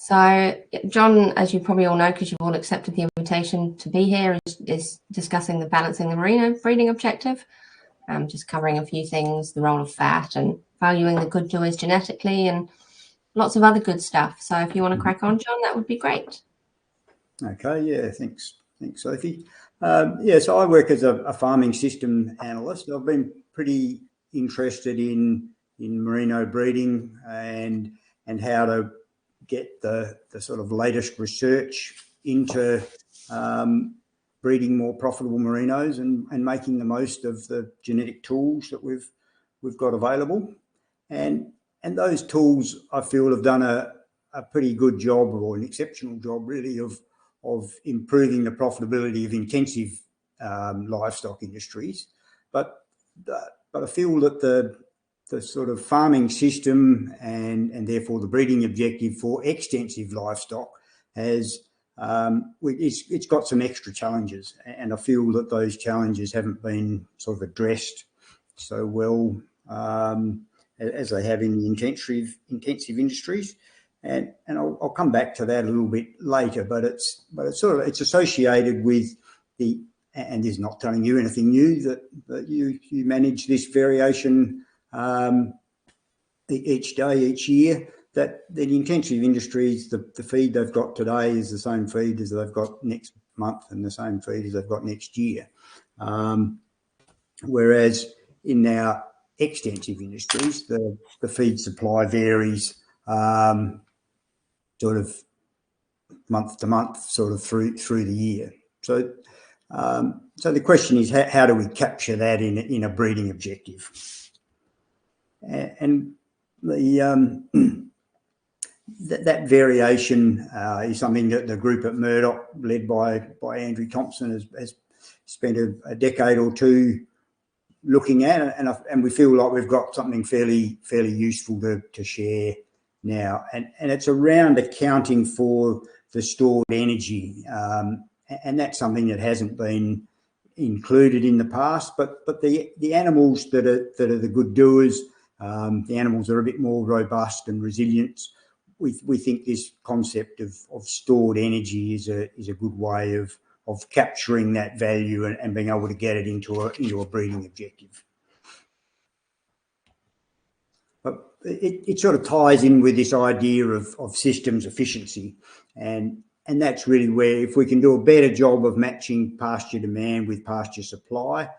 So John, as you probably all know, because you've all accepted the invitation to be here, is discussing the balancing the merino breeding objective. Just covering a few things, the role of fat and valuing the good doers genetically and lots of other good stuff. So if you want to crack on, John, that would be great. Okay, yeah, thanks, Sophie. Yeah, so I work as a farming system analyst. I've been pretty interested in merino breeding and how to get the sort of latest research into breeding more profitable merinos and making the most of the genetic tools that we've got available. And those tools, I feel, have done a pretty good job, or an exceptional job really, of improving the profitability of intensive livestock industries. But I feel that the sort of farming system and therefore the breeding objective for extensive livestock has it's got some extra challenges, and I feel that those challenges haven't been sort of addressed so well as they have in the intensive industries. And I'll come back to that a little bit later, but it's associated with the, and this is not telling you anything new, that you manage this variation each day, each year, that the intensive industries, the feed they've got today is the same feed as they've got next month and the same feed as they've got next year. Whereas in our extensive industries, the feed supply varies sort of month to month, sort of through the year. So the question is, how do we capture that in a breeding objective? And the that variation is something that the group at Murdoch, led by Andrew Thompson, has spent a decade or two looking at, and we feel like we've got something fairly useful to share now, and it's around accounting for the stored energy, and that's something that hasn't been included in the past. But the animals that are the good doers, the animals that are a bit more robust and resilient, we think this concept of stored energy is a good way of capturing that value and being able to get it into a breeding objective. But it sort of ties in with this idea of systems efficiency, and that's really where, if we can do a better job of matching pasture demand with pasture supply,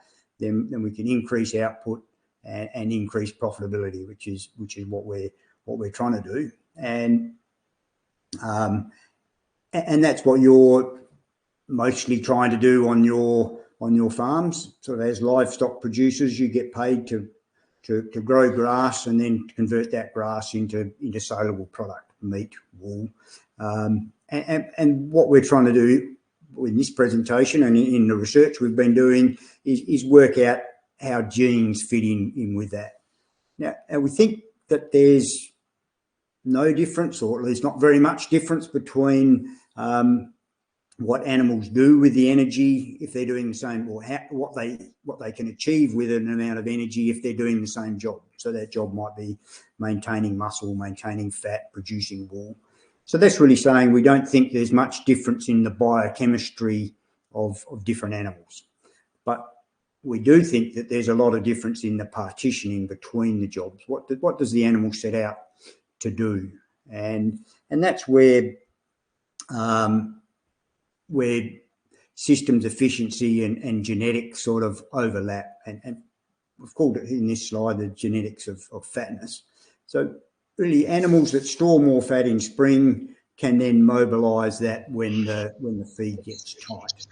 then we can increase output and increase profitability, which is what we're trying to do, and that's what you're mostly trying to do on your farms. So as livestock producers, you get paid to grow grass and then convert that grass into saleable product, meat, wool. And what we're trying to do in this presentation and in the research we've been doing is work out how genes fit in with that. Now, we think that there's no difference, or at least not very much difference, between what animals do with the energy if they're doing the same, or what they can achieve with an amount of energy if they're doing the same job. So that job might be maintaining muscle, maintaining fat, producing wool. So that's really saying we don't think there's much difference in the biochemistry of different animals. But we do think that there's a lot of difference in the partitioning between the jobs. What does the animal set out to do? And that's where systems efficiency and genetics sort of overlap, and we've called it in this slide the genetics of fatness. So really, animals that store more fat in spring can then mobilise that when the feed gets tight,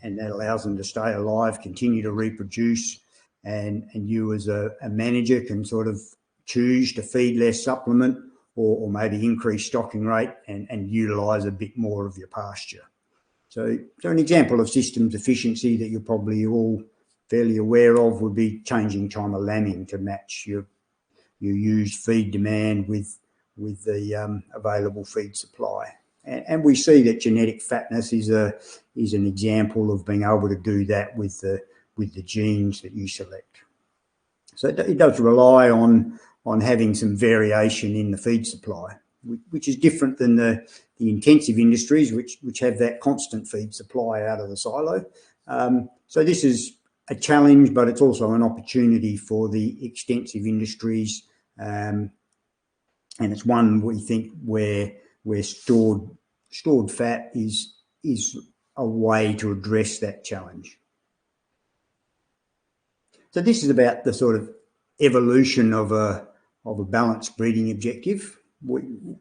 and that allows them to stay alive, continue to reproduce, and you as a manager can sort of choose to feed less supplement, or maybe increase stocking rate and utilise a bit more of your pasture. So an example of systems efficiency that you're probably all fairly aware of would be changing time of lambing to match your used feed demand with the available feed supply. And we see that genetic fatness is an example of being able to do that with the genes that you select. So it does rely on having some variation in the feed supply. which is different than the intensive industries, which have that constant feed supply out of the silo. So this is a challenge, but it's also an opportunity for the extensive industries, and it's one we think where stored fat is a way to address that challenge. So this is about the sort of evolution of a balanced breeding objective. When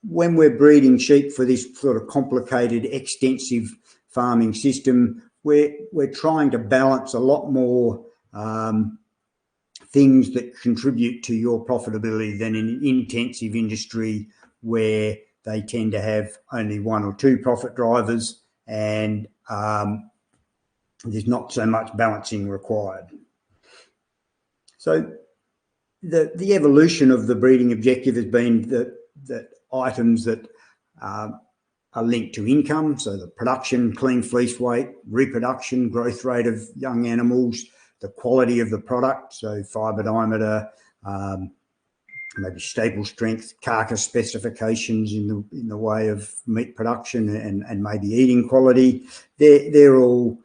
we're breeding sheep for this sort of complicated, extensive farming system, we're trying to balance a lot more things that contribute to your profitability than in an intensive industry where they tend to have only one or two profit drivers, and there's not so much balancing required. So the evolution of the breeding objective has been that items that are linked to income, so the production, clean fleece weight, reproduction, growth rate of young animals, the quality of the product, so fibre diameter, maybe staple strength, carcass specifications in the way of meat production, and maybe eating quality. They're all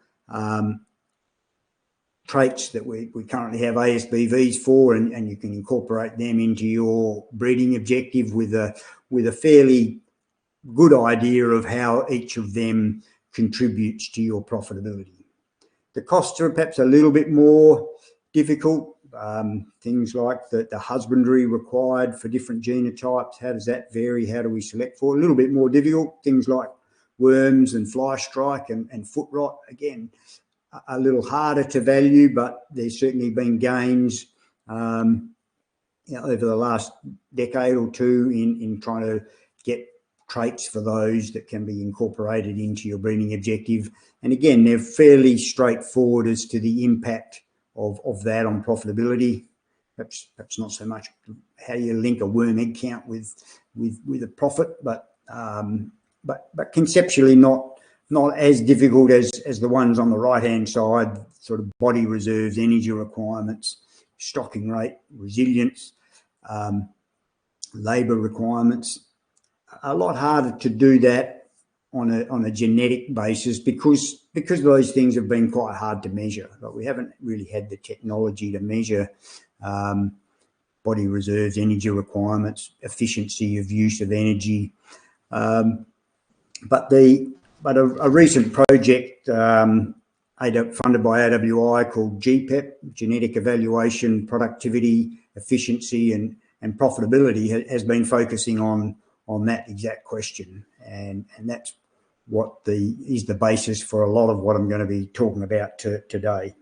traits that we currently have ASBVs for, and you can incorporate them into your breeding objective with a fairly good idea of how each of them contributes to your profitability. The costs are perhaps a little bit more difficult. Things like the husbandry required for different genotypes, how does that vary? How do we select for? A little bit more difficult. Things like worms and fly strike and foot rot, again, a little harder to value, but there's certainly been gains over the last decade or two in trying to get traits for those that can be incorporated into your breeding objective. And again, they're fairly straightforward as to the impact of that on profitability. Perhaps not so much how you link a worm egg count with a profit, but conceptually not as difficult as the ones on the right-hand side, sort of body reserves, energy requirements, stocking rate, resilience, labour requirements. A lot harder to do that on a genetic basis because those things have been quite hard to measure. But we haven't really had the technology to measure body reserves, energy requirements, efficiency of use of energy. But a recent project funded by AWI called GEPEP, Genetic Evaluation, Productivity, Efficiency and Profitability, has been focusing on that exact question, and that's what is the basis for a lot of what I'm going to be talking about today.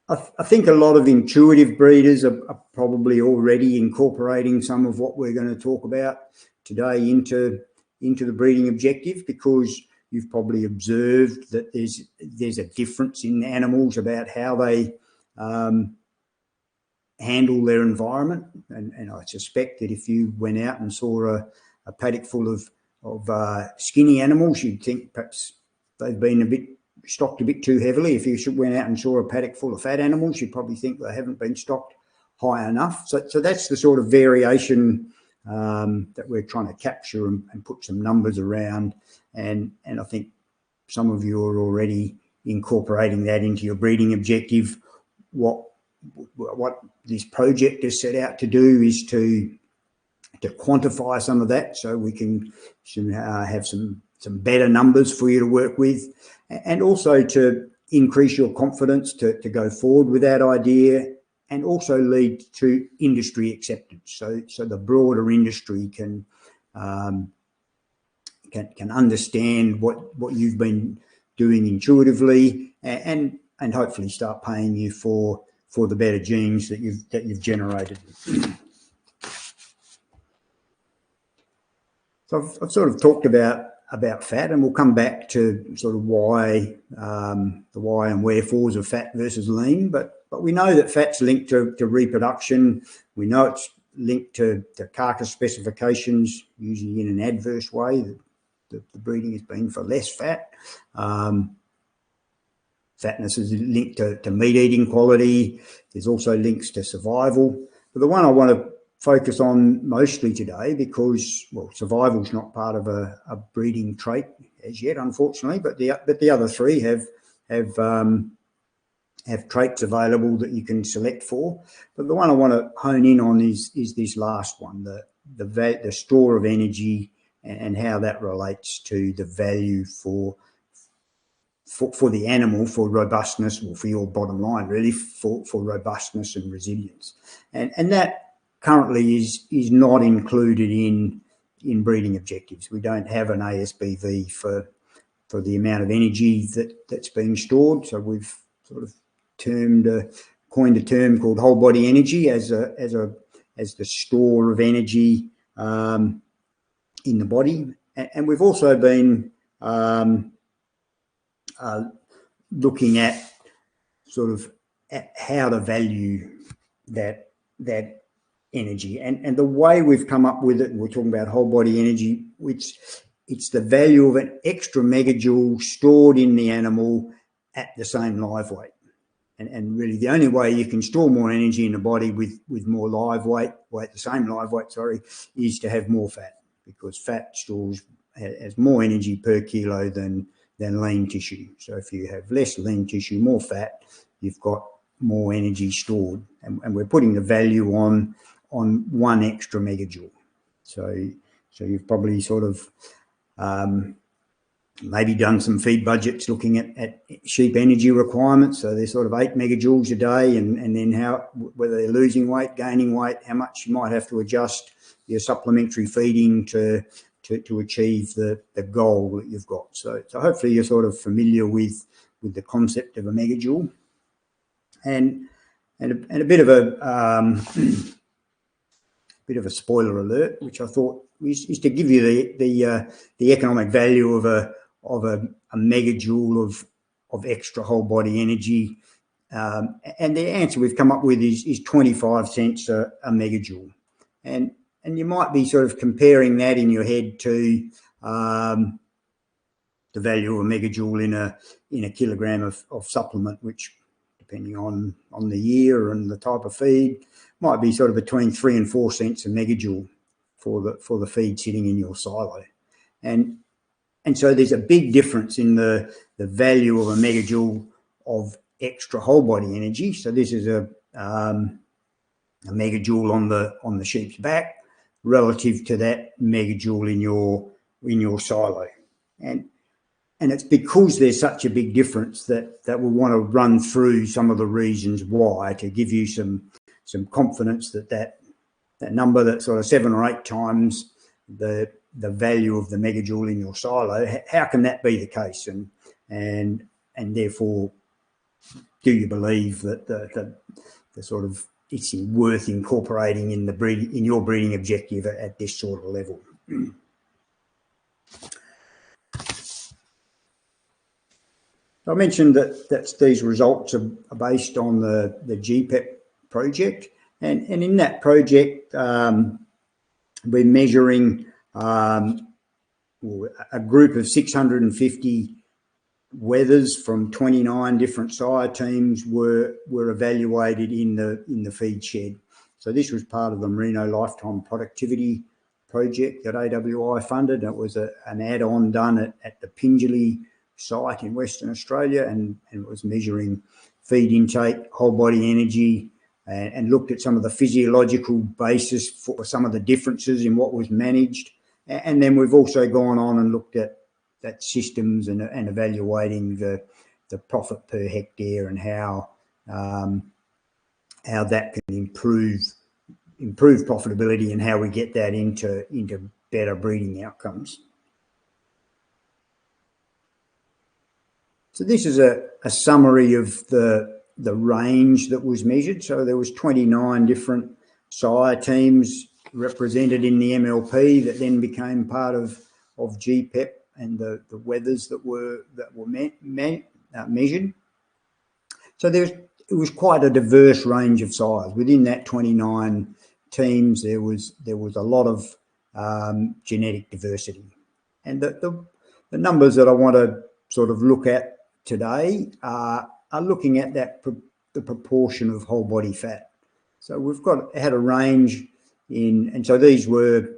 I think a lot of intuitive breeders are probably already incorporating some of what we're going to talk about today into the breeding objective, because you've probably observed that there's a difference in animals about how they handle their environment, and I suspect that if you went out and saw a paddock full of skinny animals, you'd think perhaps they've been stocked a bit too heavily. If you went out and saw a paddock full of fat animals, you'd probably think they haven't been stocked high enough. So that's the sort of variation that we're trying to capture and put some numbers around, and I think some of you are already incorporating that into your breeding objective. What this project is set out to do is to quantify some of that, so we can have some better numbers for you to work with, and also to increase your confidence to go forward with that idea, and also lead to industry acceptance, so the broader industry can understand what you've been doing intuitively, and hopefully start paying you for the better genes that you've generated. So I've sort of talked about fat, and we'll come back to sort of why the why and wherefores of fat versus lean. But we know that fat's linked to reproduction. We know it's linked to carcass specifications, usually in an adverse way. The breeding has been for less fat. Fatness is linked to meat eating quality. There's also links to survival. But the one I want to focus on mostly today because, well, survival's not part of a breeding trait as yet, unfortunately, but the other three have traits available that you can select for. But the one I want to hone in on is this last one, the store of energy and how that relates to the value for the animal, for robustness, or for your bottom line, really, for robustness and resilience. And that currently is not included in breeding objectives. We don't have an ASBV for the amount of energy that's being stored. So we've sort of coined a term called whole body energy as the store of energy in the body. And we've also been looking at sort of how to value that energy, and the way we've come up with it, and we're talking about whole body energy, which it's the value of an extra megajoule stored in the animal at the same live weight. And really the only way you can store more energy in the body with more live weight, the same live weight, is to have more fat, because fat has more energy per kilo than lean tissue. So if you have less lean tissue, more fat, you've got more energy stored. And we're putting the value on 1 extra megajoule. So you've probably sort of maybe done some feed budgets looking at sheep energy requirements. So they're sort of 8 megajoules a day, and then whether they're losing weight, gaining weight, how much you might have to adjust your supplementary feeding to achieve the goal that you've got. So hopefully you're sort of familiar with the concept of a megajoule, and a bit of a spoiler alert, which I thought is to give you the economic value of a megajoule of extra whole body energy, and the answer we've come up with is 25 cents a megajoule, and you might be sort of comparing that in your head to the value of a megajoule in a kilogram of supplement, which, depending on the year and the type of feed, might be sort of between 3 and 4 cents a megajoule for the feed sitting in your silo. And so there's a big difference in the value of a megajoule of extra whole body energy. So this is a megajoule on the sheep's back relative to that megajoule in your silo. And it's because there's such a big difference that we want to run through some of the reasons why, to give you some confidence that number, that sort of 7 or 8 times the value of the megajoule in your silo, how can that be the case? And therefore, do you believe that the sort of it's worth incorporating in your breeding objective at this sort of level? I mentioned that these results are based on the GEPEP project, and in that project we're measuring a group of 650 wethers from 29 different sire teams were evaluated in the feed shed. So this was part of the Merino Lifetime Productivity project that AWI funded. It was an add-on done at the Pingelly site in Western Australia, and it was measuring feed intake, whole body energy, and looked at some of the physiological basis for some of the differences in what was managed. And then we've also gone on and looked at systems and evaluating the profit per hectare and how that can improve profitability, and how we get that into better breeding outcomes. So this is a summary of the range that was measured. So there was 29 different sire teams represented in the MLP that then became part of GEPEP, and the wethers that were measured. So it was quite a diverse range of sires within that 29 teams. There was a lot of genetic diversity, and the numbers that I want to sort of look at today are looking at the proportion of whole body fat. So we've had a range and so these were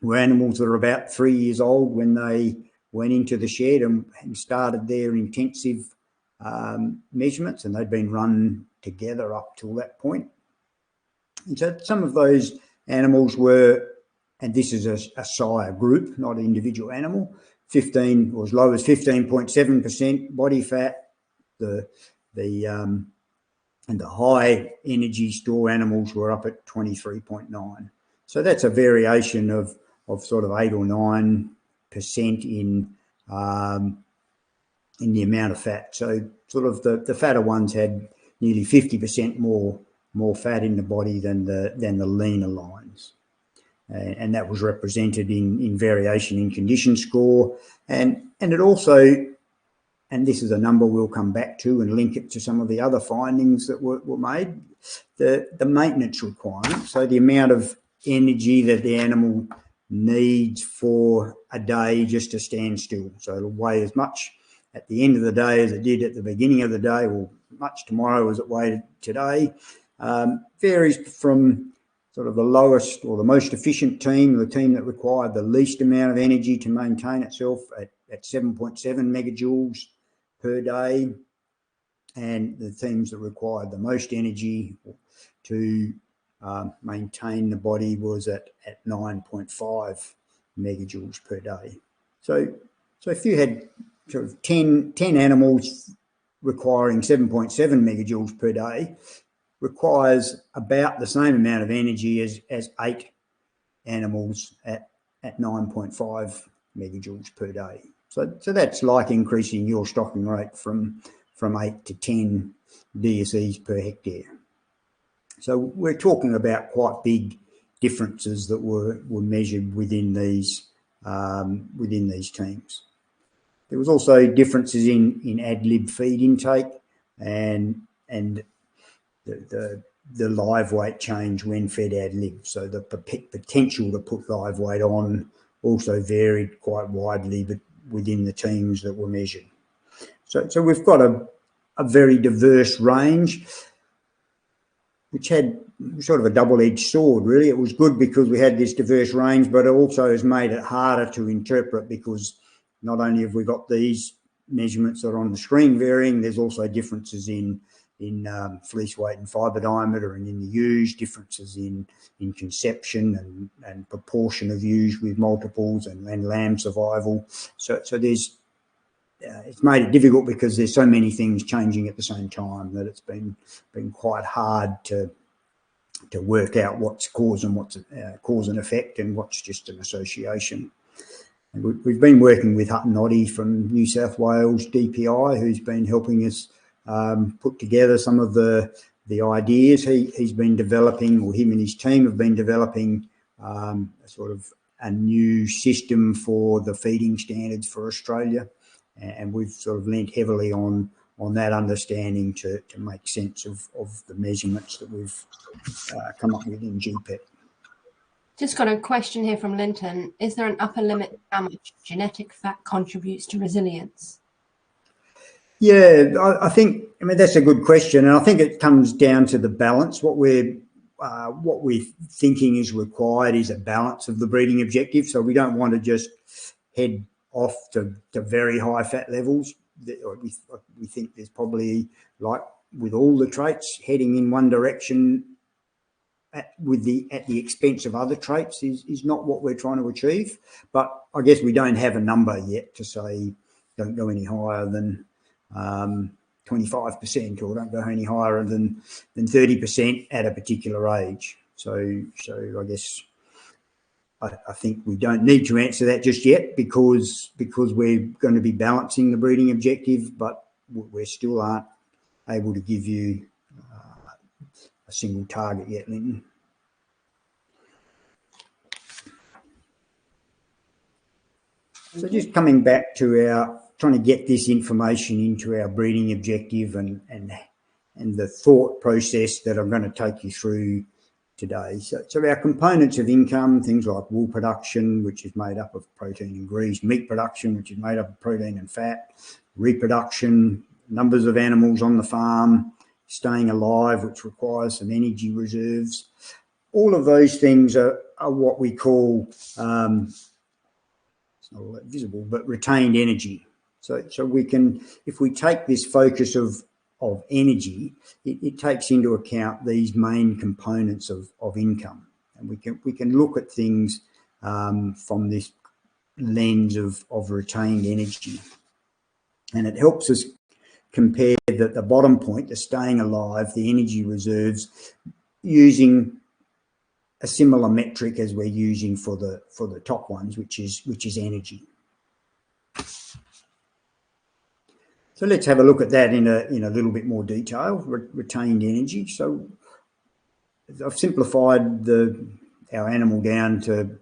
animals that are about 3 years old when they went into the shed and started their intensive measurements, and they'd been run together up till that point. And so some of those animals were, and this is a sire group, not an individual animal, 15 or as low as 15.7% body fat. And the high energy store animals were up at 23.9. So that's a variation of sort of 8 or 9% in the amount of fat. So sort of the fatter ones had nearly 50% more fat in the body than the leaner lines. And that was represented in variation in condition score. And it also, and this is a number we'll come back to and link it to some of the other findings that were made, the maintenance requirement, so the amount of energy that the animal needs for a day just to stand still. So it'll weigh as much at the end of the day as it did at the beginning of the day, or much tomorrow as it weighed today. Varies from sort of the lowest or the most efficient team, the team that required the least amount of energy to maintain itself at 7.7 megajoules per day, and the teams that required the most energy to maintain the body was at 9.5 megajoules per day. So if you had sort of 10 animals requiring 7.7 megajoules per day, requires about the same amount of energy as 8 animals at 9.5 megajoules per day. So that's like increasing your stocking rate from 8 to 10 DSEs per hectare. So we're talking about quite big differences that were measured within these teams. There was also differences in ad lib feed intake and the live weight change when fed ad lib. So the potential to put live weight on also varied quite widely, but within the teams that were measured. So we've got a very diverse range, which had sort of a double-edged sword, really. It was good because we had this diverse range, but it also has made it harder to interpret, because not only have we got these measurements that are on the screen varying, there's also differences in fleece weight and fibre diameter, and in the ewes, differences in conception and proportion of ewes with multiples and lamb survival. So there's it's made it difficult because there's so many things changing at the same time that it's been quite hard to work out what's cause and what's cause and effect and what's just an association. And we've been working with Hutton Oddie from New South Wales DPI, who's been helping us put together some of the ideas he's been developing, or him and his team have been developing sort of a new system for the feeding standards for Australia. And we've sort of lent heavily on that understanding to make sense of the measurements that we've come up with in GEPEP. Just got a question here from Linton. Is there an upper limit to how much genetic fat contributes to resilience? Yeah, I think, I mean, that's a good question. And I think it comes down to the balance. What we're thinking is required is a balance of the breeding objective. So we don't want to just head off to very high fat levels. We think there's probably, like with all the traits, heading in one direction at the expense of other traits is not what we're trying to achieve. But I guess we don't have a number yet to say don't go any higher than 25%, or don't go any higher than 30% at a particular age. So I guess I think we don't need to answer that just yet, because we're going to be balancing the breeding objective, but we still aren't able to give you a single target yet, Linton. So just coming back to trying to get this information into our breeding objective and the thought process that I'm going to take you through today. So our components of income, things like wool production, which is made up of protein and grease, meat production, which is made up of protein and fat, reproduction, numbers of animals on the farm, staying alive, which requires some energy reserves, all of those things are what we call, it's not all that visible, but retained energy. So we can, if we take this focus of energy, it takes into account these main components of income, and we can look at things from this lens of retained energy, and it helps us compare the bottom point, the staying alive, the energy reserves, using a similar metric as we're using for the top ones, which is energy. So let's have a look at that in a little bit more detail. Retained energy. So I've simplified our animal down to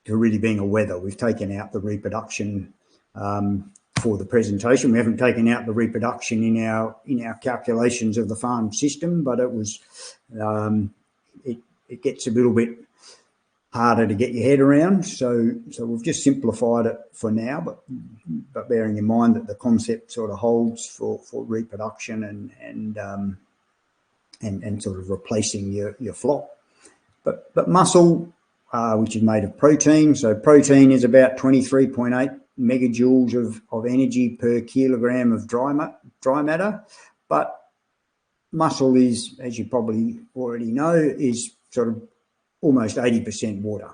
really being a wether. We've taken out the reproduction for the presentation. We haven't taken out the reproduction in our calculations of the farm system, but it was it gets a little bit harder to get your head around. So we've just simplified it for now, but bearing in mind that the concept sort of holds for reproduction and sort of replacing your flock. But muscle, which is made of protein. So protein is about 23.8 megajoules of energy per kilogram of dry matter. But muscle is, as you probably already know, is sort of almost 80% water.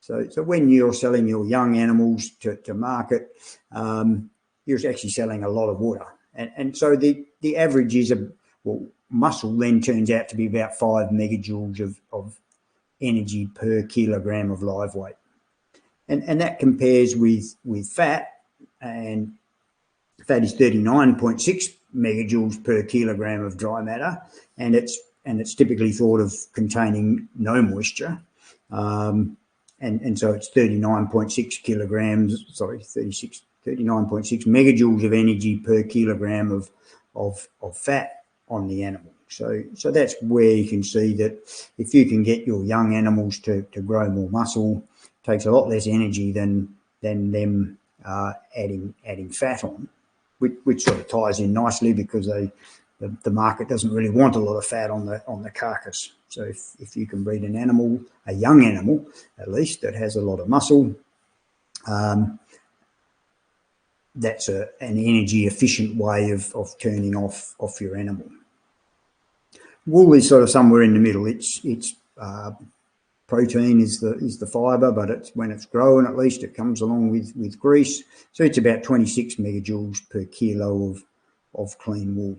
So when you're selling your young animals to market, you're actually selling a lot of water. And so the average is, muscle then turns out to be about 5 megajoules of energy per kilogram of live weight. And that compares with fat, and fat is 39.6 megajoules per kilogram of dry matter, and it's typically thought of containing no moisture, and so it's 39.6 megajoules of energy per kilogram of fat on the animal. So that's where you can see that if you can get your young animals to grow more muscle, it takes a lot less energy than them adding fat on, which sort of ties in nicely because the market doesn't really want a lot of fat on the carcass. So if you can breed an animal, a young animal at least, that has a lot of muscle, that's an energy efficient way of turning off your animal. Wool is sort of somewhere in the middle. It's protein is the fibre, but when it's growing, at least it comes along with grease. So it's about 26 megajoules per kilo of clean wool.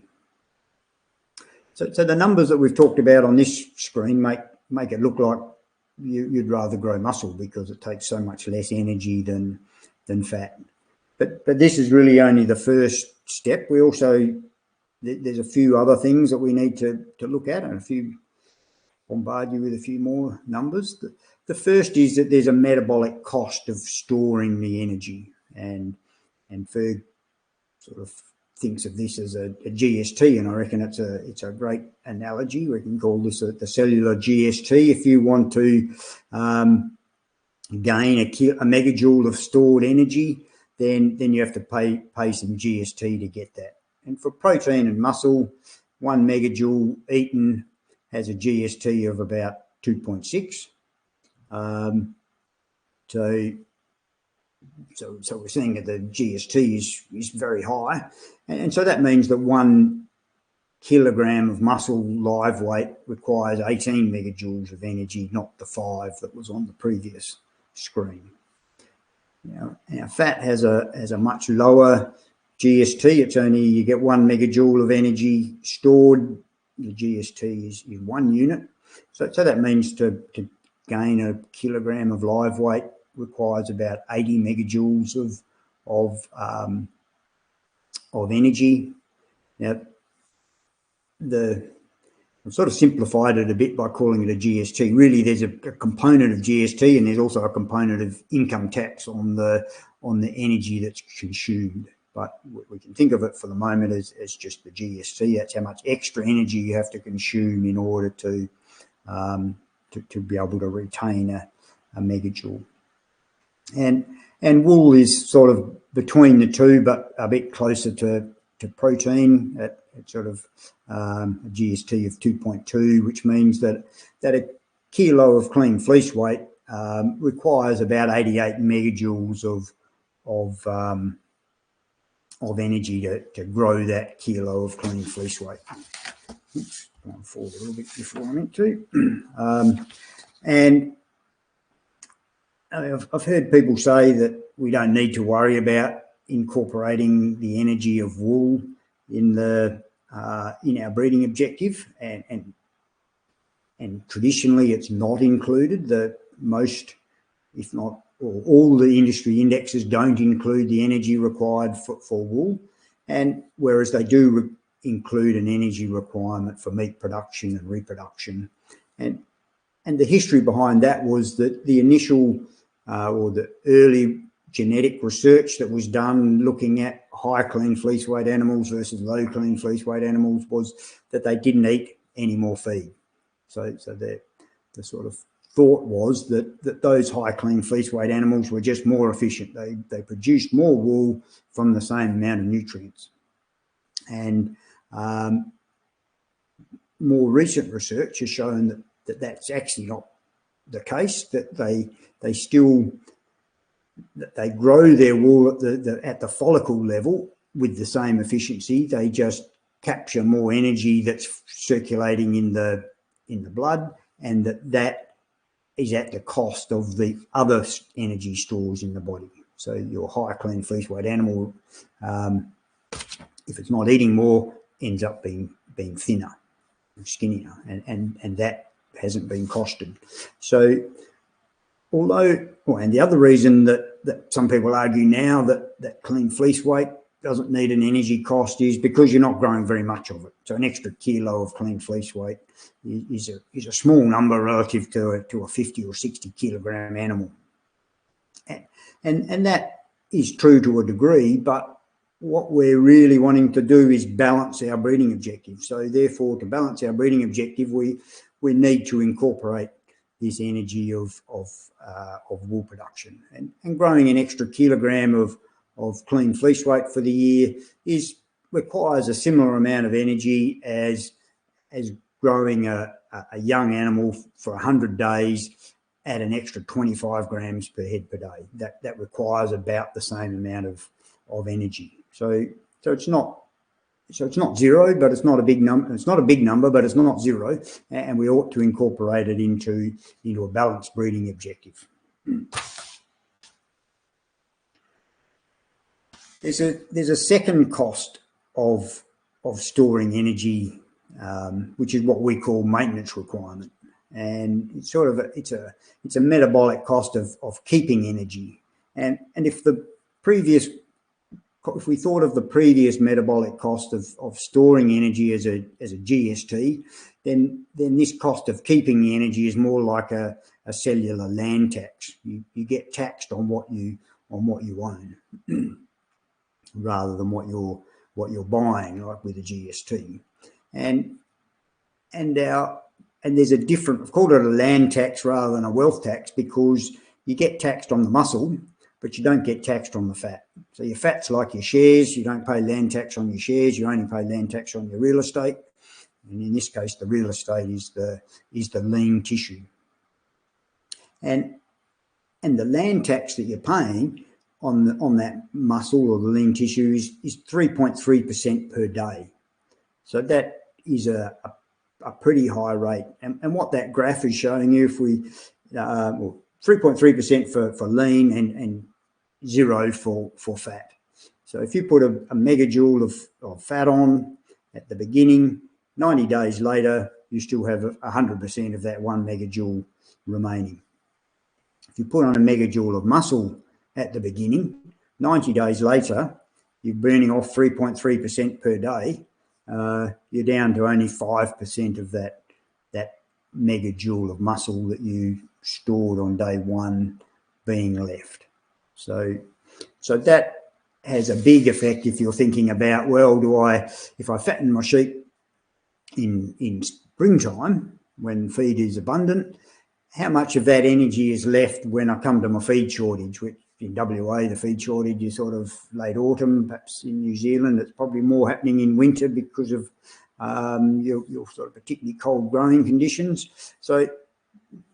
So the numbers that we've talked about on this screen make it look like you'd rather grow muscle because it takes so much less energy than fat. But this is really only the first step. We also, there's a few other things that we need to look at, and bombard you with a few more numbers. The first is that there's a metabolic cost of storing the energy, and Ferg sort of thinks of this as a GST, and I reckon it's a great analogy. We can call this the cellular GST. If you want to gain a megajoule of stored energy, then you have to pay some GST to get that. And for protein and muscle, 1 megajoule eaten has a GST of about 2.6. So we're seeing that the GST is very high, and so that means that 1 kilogram of muscle live weight requires 18 megajoules of energy, not the 5 that was on the previous screen. Now fat has a much lower GST. It's only, you get 1 megajoule of energy stored. The GST is 1 unit. So that means to gain a kilogram of live weight requires about 80 megajoules of energy. Now, I've sort of simplified it a bit by calling it a GST. Really, there's a component of GST, and there's also a component of income tax on the energy that's consumed. But we can think of it for the moment as just the GST. That's how much extra energy you have to consume in order to be able to retain a megajoule. And wool is sort of between the two, but a bit closer to protein sort of a GST of 2.2, which means that a kilo of clean fleece weight requires about 88 megajoules of energy to grow that kilo of clean fleece weight. Oops, going forward a little bit before I meant to. And I've heard people say that we don't need to worry about incorporating the energy of wool in our breeding objective, and traditionally it's not included. The most, if not all the industry indexes don't include the energy required for wool, and whereas they do include an energy requirement for meat production and reproduction. And the history behind that was that the initial or the early genetic research that was done looking at high clean fleece weight animals versus low clean fleece weight animals was that they didn't eat any more feed. So the sort of thought was that those high clean fleece weight animals were just more efficient. They produced more wool from the same amount of nutrients. And more recent research has shown that that's actually not the case, that they grow their wool at the follicle level with the same efficiency. They just capture more energy that's circulating in the blood, and that is at the cost of the other energy stores in the body. So your high clean fleece weight animal, if it's not eating more, ends up being thinner and skinnier, and that hasn't been costed. So and the other reason that some people argue now that clean fleece weight doesn't need an energy cost is because you're not growing very much of it. So an extra kilo of clean fleece weight is a small number relative to a 50 or 60 kilogram animal. And that is true to a degree, but what we're really wanting to do is balance our breeding objective. So therefore, to balance our breeding objective, we need to incorporate this energy of wool production, and growing an extra kilogram of clean fleece weight for the year requires a similar amount of energy as growing a young animal for 100 days at an extra 25 grams per head per day. That requires about the same amount of energy. So it's not zero, but it's not a big number. It's not a big number, but it's not zero, and we ought to incorporate it into a balanced breeding objective. There's a second cost of storing energy, which is what we call maintenance requirement, and it's sort of it's a metabolic cost of keeping energy, and if we thought of the previous metabolic cost of storing energy as a GST, then this cost of keeping the energy is more like a cellular land tax. You get taxed on what you own rather than what you're buying, like with a GST. And there's a different, I've called it a land tax rather than a wealth tax, because you get taxed on the muscle, but you don't get taxed on the fat. So your fat's like your shares. You don't pay land tax on your shares. You only pay land tax on your real estate. And in this case, the real estate is the lean tissue. And the land tax that you're paying on that muscle or the lean tissue is 3.3% per day. So that is a pretty high rate. And what that graph is showing you, if we 3.3% for lean and 0 for fat. So if you put a megajoule of fat on at the beginning, 90 days later, you still have 100% of that 1 megajoule remaining. If you put on a megajoule of muscle at the beginning, 90 days later, you're burning off 3.3% per day. You're down to only 5% of that megajoule of muscle that you stored on day one being left. So that has a big effect if you're thinking about, well, if I fatten my sheep in springtime when feed is abundant, how much of that energy is left when I come to my feed shortage, which in WA, the feed shortage is sort of late autumn. Perhaps in New Zealand, it's probably more happening in winter because of your sort of particularly cold growing conditions. So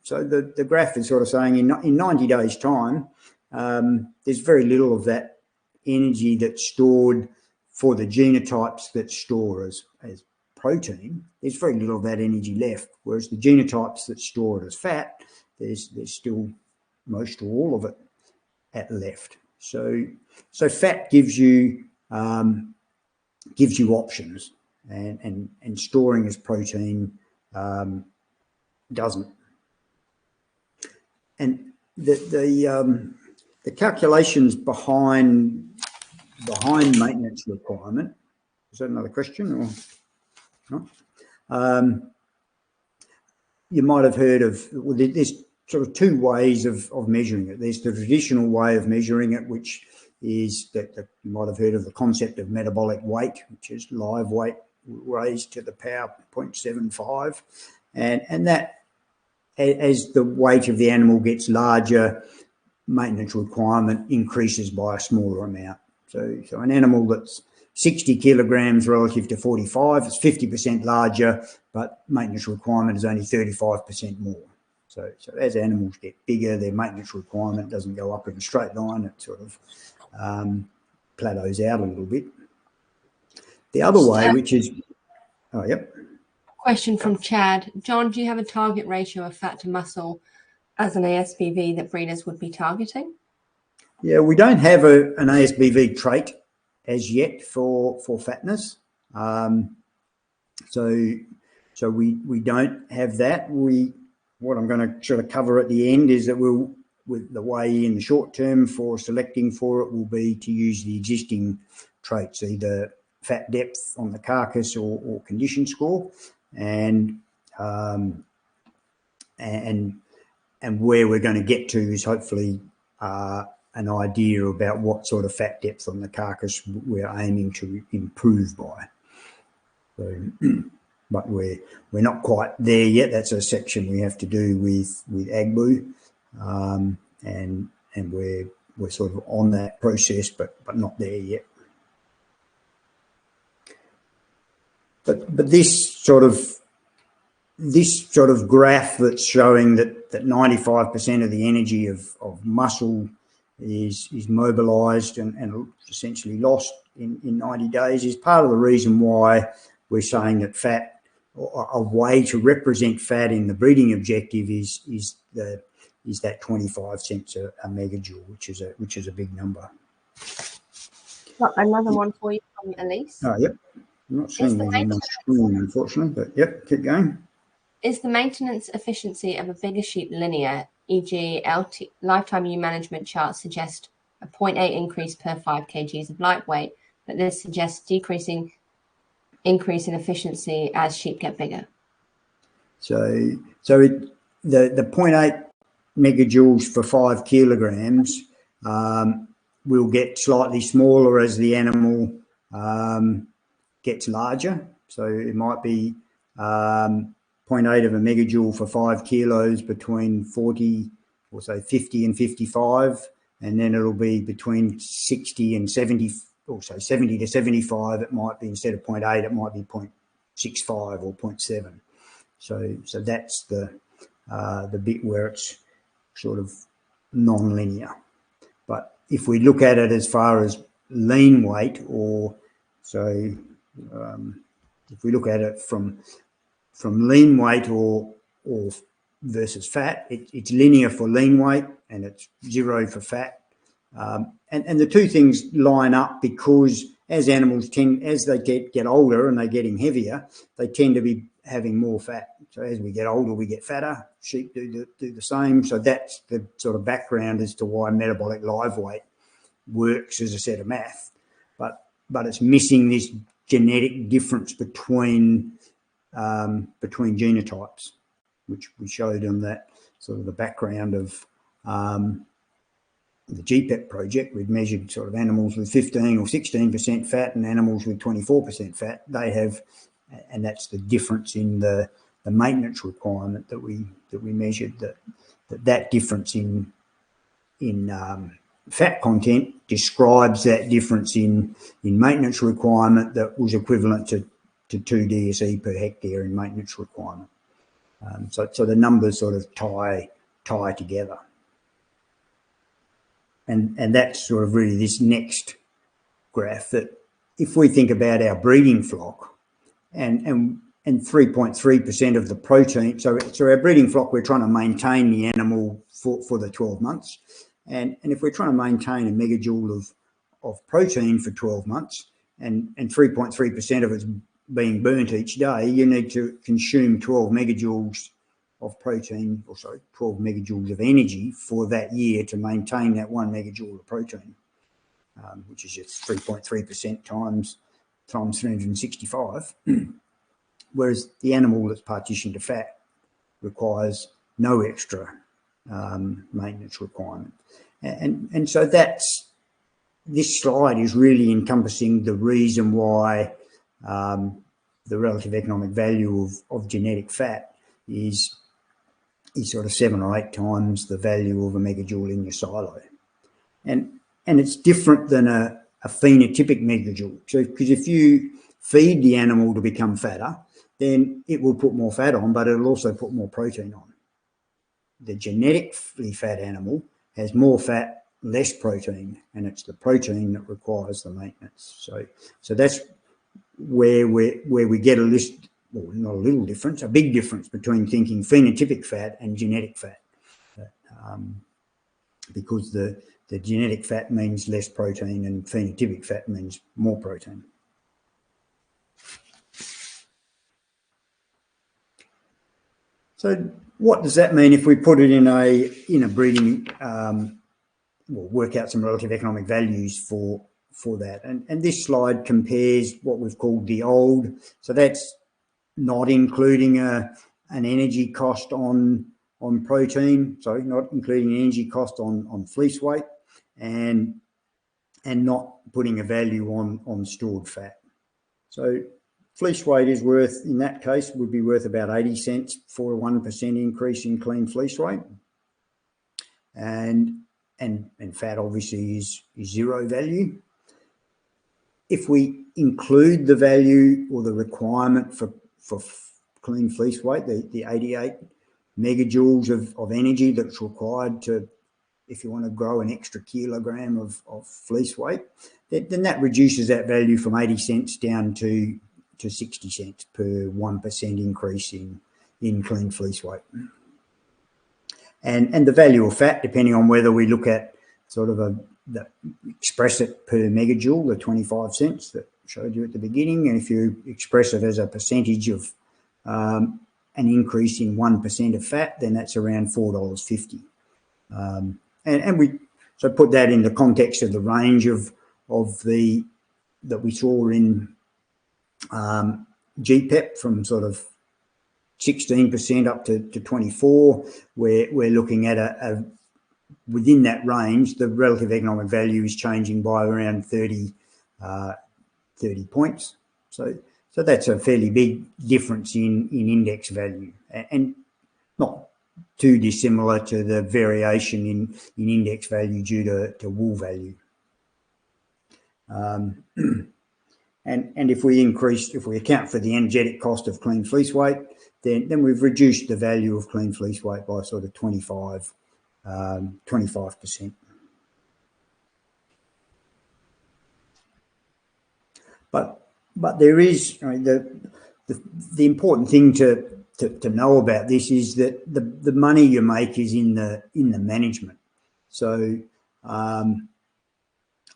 the graph is sort of saying in 90 days' time, there's very little of that energy that's stored for the genotypes that store as protein. There's very little of that energy left, whereas the genotypes that store it as fat, there's still most or all of it at left. So fat gives you options, and storing as protein doesn't. And the calculations behind maintenance requirement, is that another question or not? You might have heard of, well, there's sort of two ways of measuring it. There's the traditional way of measuring it, which is that you might have heard of the concept of metabolic weight, which is live weight raised to the power 0.75, and that, as the weight of the animal gets larger, maintenance requirement increases by a smaller amount. So an animal that's 60 kilograms relative to 45, it's 50% larger, but maintenance requirement is only 35% more. So as animals get bigger, their maintenance requirement doesn't go up in a straight line. It sort of plateaus out a little bit. The other way, which is, Question from Chad. John, do you have a target ratio of fat to muscle as an ASBV that breeders would be targeting? Yeah, we don't have an ASBV trait as yet for fatness. So we don't have that. What I'm going to sort of cover at the end is that with the way in the short term for selecting for it will be to use the existing traits, either fat depth on the carcass or condition score, and where we're going to get to is hopefully an idea about what sort of fat depth on the carcass we're aiming to improve by. So, but we're not quite there yet. That's a section we have to do with AgBoo, and we're sort of on that process, but not there yet. But this sort of graph that's showing that 95% of the energy of muscle is mobilized and essentially lost in 90 days is part of the reason why we're saying that fat, or a way to represent fat in the breeding objective, is that 25 cents a megajoule, which is a big number. Got another one for you from Elise. Oh, yep. I'm not seeing these on my screen, unfortunately, but yep, keep going. Is the maintenance efficiency of a bigger sheep linear, e.g. lifetime ewe management charts suggest a 0.8 increase per 5 kgs of light weight, but this suggests increase in efficiency as sheep get bigger? So the 0.8 megajoules for 5 kilograms will get slightly smaller as the animal gets larger. So it might be 0.8 of a megajoule for 5 kilos between 40, or say 50 and 55, and then it'll be between 60 and 70, or say 70 to 75. It might be, instead of 0.8, it might be 0.65 or 0.7. So that's the bit where it's sort of non-linear. But if we look at it as far as lean weight, or so if we look at it from lean weight or versus fat, it's linear for lean weight and it's 0 for fat. And the two things line up because as animals as they get older and they're getting heavier, they tend to be having more fat. So as we get older, we get fatter. Sheep do the same. So that's the sort of background as to why metabolic live weight works as a set of math. But it's missing this genetic difference between genotypes, which we showed in that sort of the background of the GEPEP project. We'd measured sort of animals with 15 or 16% fat and animals with 24% fat. They have, and that's the difference in the maintenance requirement that we measured, that difference in fat content describes that difference in maintenance requirement that was equivalent to 2 DSE per hectare in maintenance requirement. So the numbers sort of tie together. And that's sort of really this next graph, that if we think about our breeding flock and 3.3% of the protein, so our breeding flock, we're trying to maintain the animal for the 12 months. And if we're trying to maintain a megajoule of protein for 12 months and 3.3% of it's being burnt each day, you need to consume 12 megajoules of protein, or sorry, 12 megajoules of energy for that year to maintain that 1 megajoule of protein, which is just 3.3% times 365. Whereas the animal that's partitioned to fat requires no extra maintenance requirement. And so this slide is really encompassing the reason why the relative economic value of genetic fat is sort of 7 or 8 times the value of a megajoule in your silo. And it's different than a phenotypic megajoule. So, because if you feed the animal to become fatter, then it will put more fat on, but it'll also put more protein on. The genetically fat animal has more fat, less protein, and it's the protein that requires the maintenance. So that's where we get well, not a little difference, a big difference between thinking phenotypic fat and genetic fat, because the genetic fat means less protein and phenotypic fat means more protein. So what does that mean if we put it in a breeding, we'll work out some relative economic values for that. And this slide compares what we've called the old, so that's not including an energy cost on protein, sorry, not including an energy cost on fleece weight, and not putting a value on stored fat. So fleece weight is worth, in that case, would be worth about 80 cents for a 1% increase in clean fleece weight. And fat obviously is zero value. If we include the value or the requirement for clean fleece weight, the 88 megajoules of energy that's required to, if you want to grow an extra kilogram of fleece weight, then that reduces that value from 80 cents down to 60 cents per 1% increase in clean fleece weight. And the value of fat, depending on whether we look at sort of express it per megajoule, the 25 cents that I showed you at the beginning, and if you express it as a percentage of an increase in 1% of fat, then that's around $4.50. And we so put that in the context of the range of that we saw in GEPEP from sort of 16% up to 24, where we're looking at within that range, the relative economic value is changing by around 30 points. So that's a fairly big difference in index value, and not too dissimilar to the variation in index value due to wool value. And if we account for the energetic cost of clean fleece weight, then we've reduced the value of clean fleece weight by sort of 25%. But there is, I mean, the important thing to know about this is that the money you make is in the management. So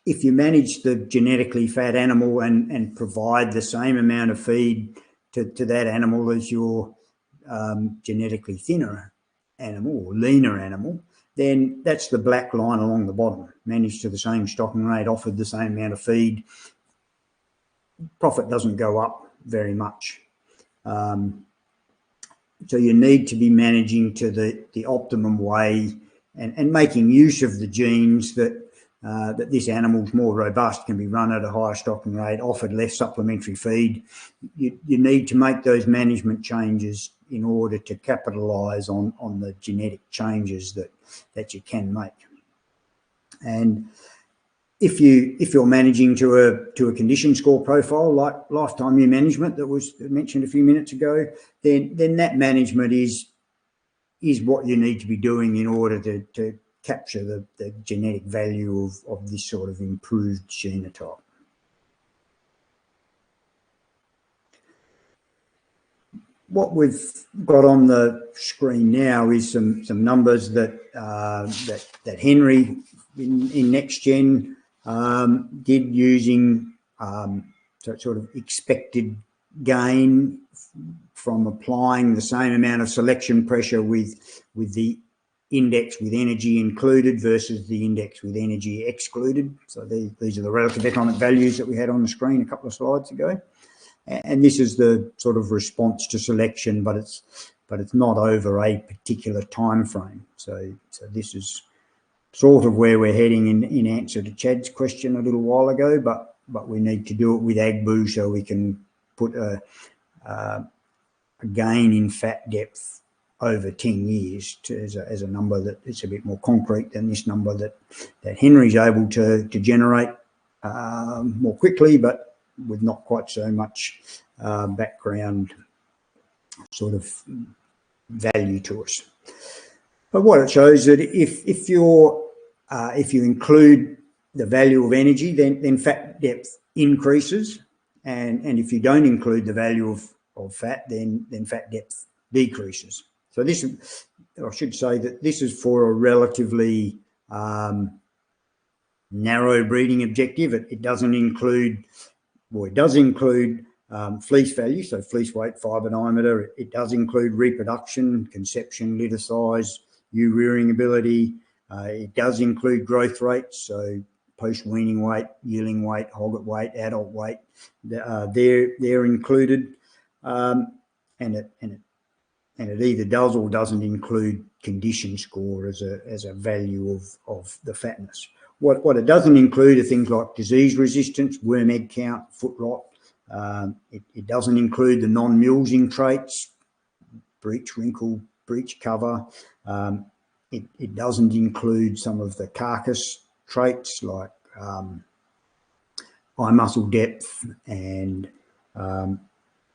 if you manage the genetically fat animal and provide the same amount of feed to that animal as your genetically thinner animal or leaner animal, then that's the black line along the bottom. Managed to the same stocking rate, offered the same amount of feed, profit doesn't go up very much. So you need to be managing to the optimum way and making use of the genes that this animal's more robust, can be run at a higher stocking rate, offered less supplementary feed. You need to make those management changes in order to capitalise on the genetic changes that you can make. And if you're managing to a condition score profile like lifetime ewe management that was mentioned a few minutes ago, then that management is what you need to be doing in order to capture the genetic value of this sort of improved genotype. What we've got on the screen now is some numbers that Henry in NextGen did using sort of expected gain from applying the same amount of selection pressure with the index with energy included versus the index with energy excluded. So these are the relative economic values that we had on the screen a couple of slides ago. And this is the sort of response to selection, but it's not over a particular time frame. So this is sort of where we're heading in answer to Chad's question a little while ago, but we need to do it with AgBoo so we can put a gain in fat depth over 10 years as a number that is a bit more concrete than this number that Henry's able to generate more quickly, but with not quite so much background sort of value to us. But what it shows that if you include the value of energy, then fat depth increases, and if you don't include the value of fat, then fat depth decreases. So this, I should say that this is for a relatively narrow breeding objective. It doesn't include, well, it does include fleece value, so fleece weight, fibre diameter. It does include reproduction, conception, litter size, ewe rearing ability. It does include growth rates, so post-weaning weight, yearling weight, hogget weight, adult weight. They're included, and it either does or doesn't include condition score as a value of the fatness. What it doesn't include are things like disease resistance, worm egg count, foot rot. It doesn't include the non-mulesing traits, breech wrinkle, breech cover. It doesn't include some of the carcass traits like eye muscle depth and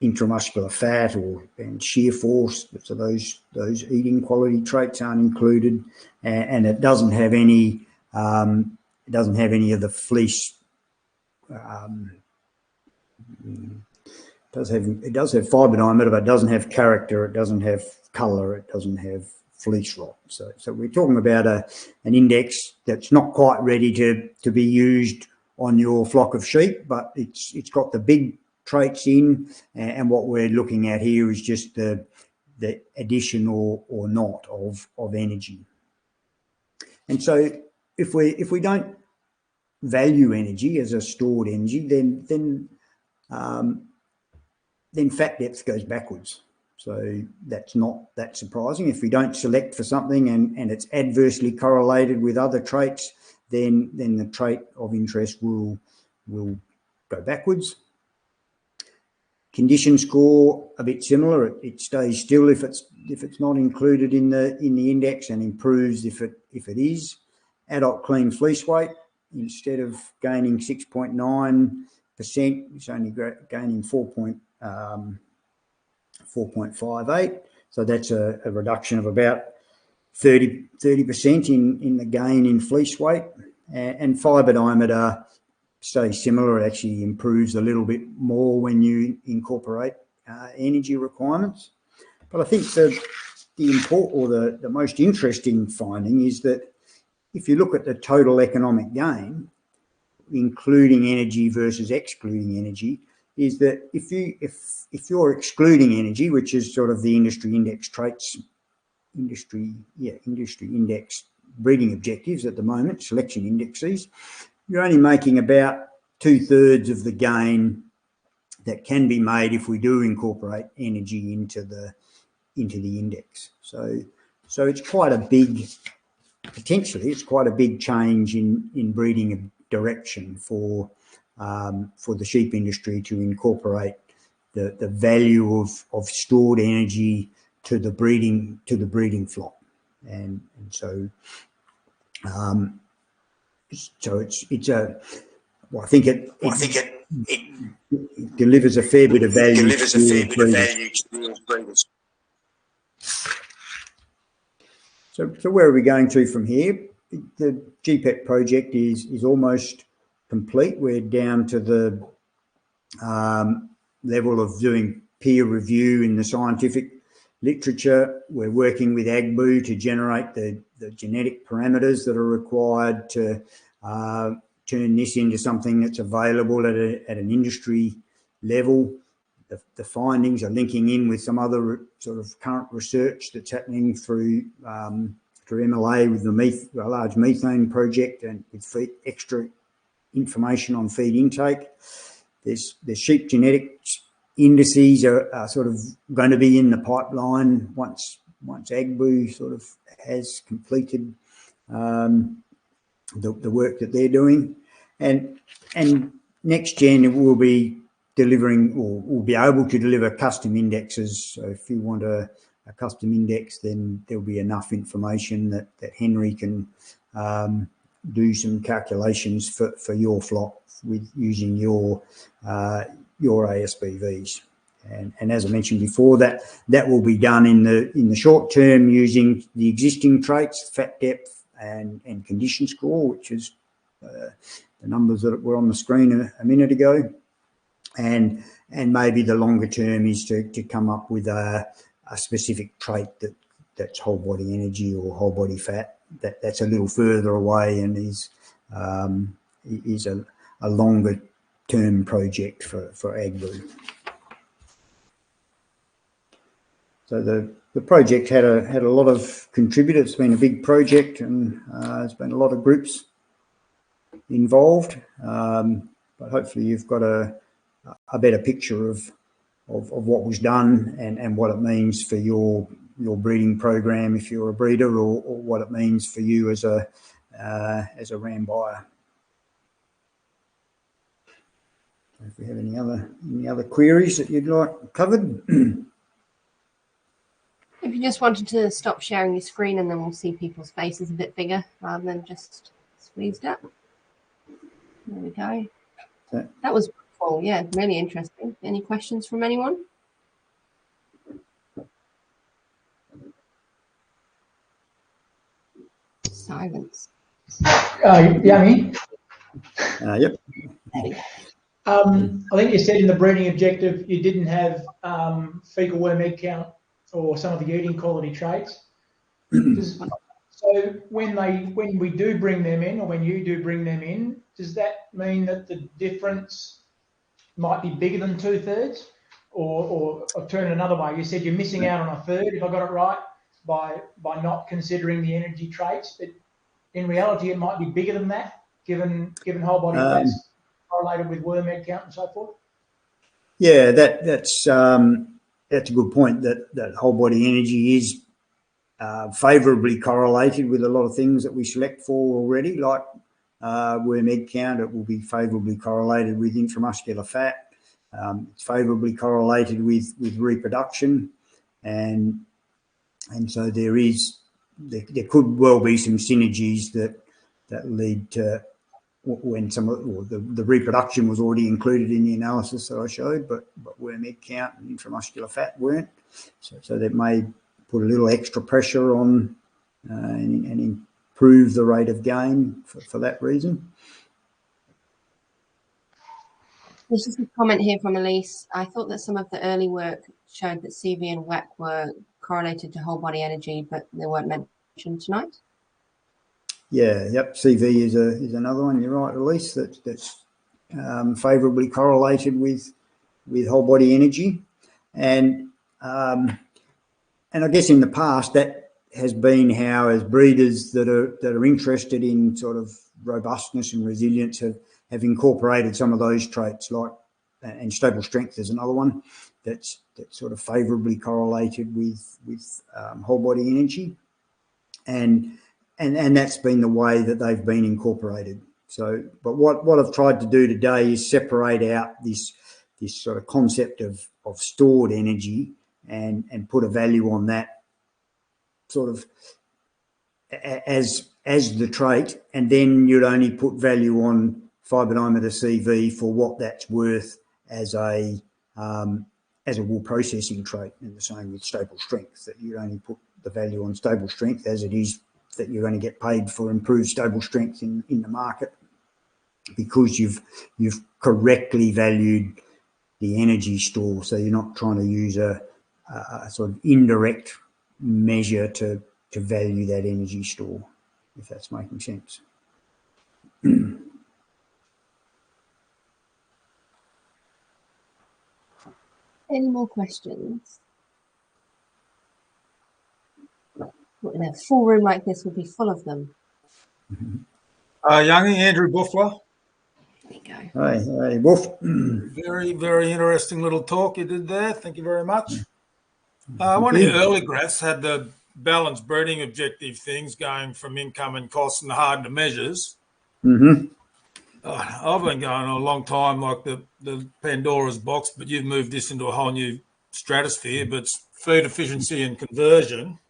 intramuscular fat and shear force. So those eating quality traits aren't included, and it doesn't have any. It doesn't have any of the fleece. It does have fibre diameter, but it doesn't have character. It doesn't have colour. It doesn't have fleece rot. So we're talking about an index that's not quite ready to be used on your flock of sheep, but it's got the big traits in, and what we're looking at here is just the addition or not of energy. And so if we don't value energy as a stored energy, then fat depth goes backwards. So that's not that surprising. If we don't select for something and it's adversely correlated with other traits, then the trait of interest will go backwards. Condition score, a bit similar. It stays still if it's not included in the index, and improves if it is. Adult clean fleece weight, instead of gaining 6.9%, it's only gaining 4.58. So that's a reduction of about 30% in the gain in fleece weight, and fibre diameter stays similar. It actually improves a little bit more when you incorporate energy requirements. But I think the most interesting finding is that if you look at the total economic gain, including energy versus excluding energy, is that if you're excluding energy, which is sort of the industry index traits, industry index breeding objectives at the moment, selection indexes, you're only making about 2/3 of the gain that can be made if we do incorporate energy into the index. So it's quite a big, potentially it's quite a big change in breeding direction for the sheep industry to incorporate the value of stored energy to the breeding flock, and so so well, I think it delivers a fair bit of value to breeders. So where are we going to from here? The GEPEP project is almost complete. We're down to the level of doing peer review in the scientific literature. We're working with AgBoo to generate the genetic parameters that are required to turn this into something that's available at an industry level. The findings are linking in with some other sort of current research that's happening through MLA with the large methane project, and with extra information on feed intake. There's sheep genetics indices are sort of going to be in the pipeline once AgBoo sort of has completed the work that they're doing, and next gen will be delivering, or will be able to deliver custom indexes. So if you want a custom index, then there'll be enough information that Henry can do some calculations for your flock with using your ASBVs. And as I mentioned before, that will be done in the short term using the existing traits, fat depth and condition score, which is the numbers that were on the screen a minute ago. And maybe the longer term is to come up with a specific trait that's whole body energy or whole body fat. That's a little further away and is a longer term project for AgBoo. So the project had a lot of contributors. It's been a big project, and there's been a lot of groups involved. But hopefully you've got a better picture of what was done and what it means for your breeding program if you're a breeder, or what it means for you as a ram buyer. If we have any other queries that you'd like covered. If you just wanted to stop sharing your screen, and then we'll see people's faces a bit bigger rather than just squeezed up. There we go. That was cool. Yeah, really interesting. Any questions from anyone? Silence. Yeah, me. Yep. I think you said in the breeding objective you didn't have fecal worm egg count or some of the eating quality traits. So when we do bring them in, or when you do bring them in, does that mean that the difference might be bigger than 2/3? Or turn it another way, you said you're missing out on a third, if I got it right, by not considering the energy traits, but in reality it might be bigger than that, given whole body fat's correlated with worm egg count and so forth. Yeah, that's a good point. That whole body energy is favourably correlated with a lot of things that we select for already, like worm egg count. It will be favourably correlated with intramuscular fat. It's favourably correlated with reproduction, and so there could well be some synergies that lead to, when some of the reproduction was already included in the analysis that I showed, but worm egg count and intramuscular fat weren't. So that may put a little extra pressure on and improve the rate of gain for that reason. There's just a comment here from Elise. I thought that some of the early work showed that CV and WEC were correlated to whole body energy, but they weren't mentioned tonight. Yeah, yep. CV is another one. You're right, Elise. That's favourably correlated with whole body energy, and I guess in the past that has been how, as breeders that are interested in sort of robustness and resilience, have incorporated some of those traits, like, and stable strength is another one that's sort of favourably correlated with whole body energy, and that's been the way that they've been incorporated. So, but what I've tried to do today is separate out this sort of concept of stored energy and put a value on that, sort of as the trait, and then you'd only put value on fibre diameter CV for what that's worth as a wool processing trait, and the same with stable strength, that you only put the value on stable strength as it is that you're going to get paid for improved stable strength in the market, because you've correctly valued the energy store. So you're not trying to use a sort of indirect measure to value that energy store, if that's making sense. Any more questions? In a full room like this would be full of them. Youngie, Andrew Buffler. There you go. Hey, Wolf. Very, very interesting little talk you did there. Thank you very much. One of your early graphs had the balanced breeding objective things going from income and costs and harder measures. Mm-hmm. I've been going a long time, like the Pandora's box, but you've moved this into a whole new stratosphere. But it's feed efficiency and conversion.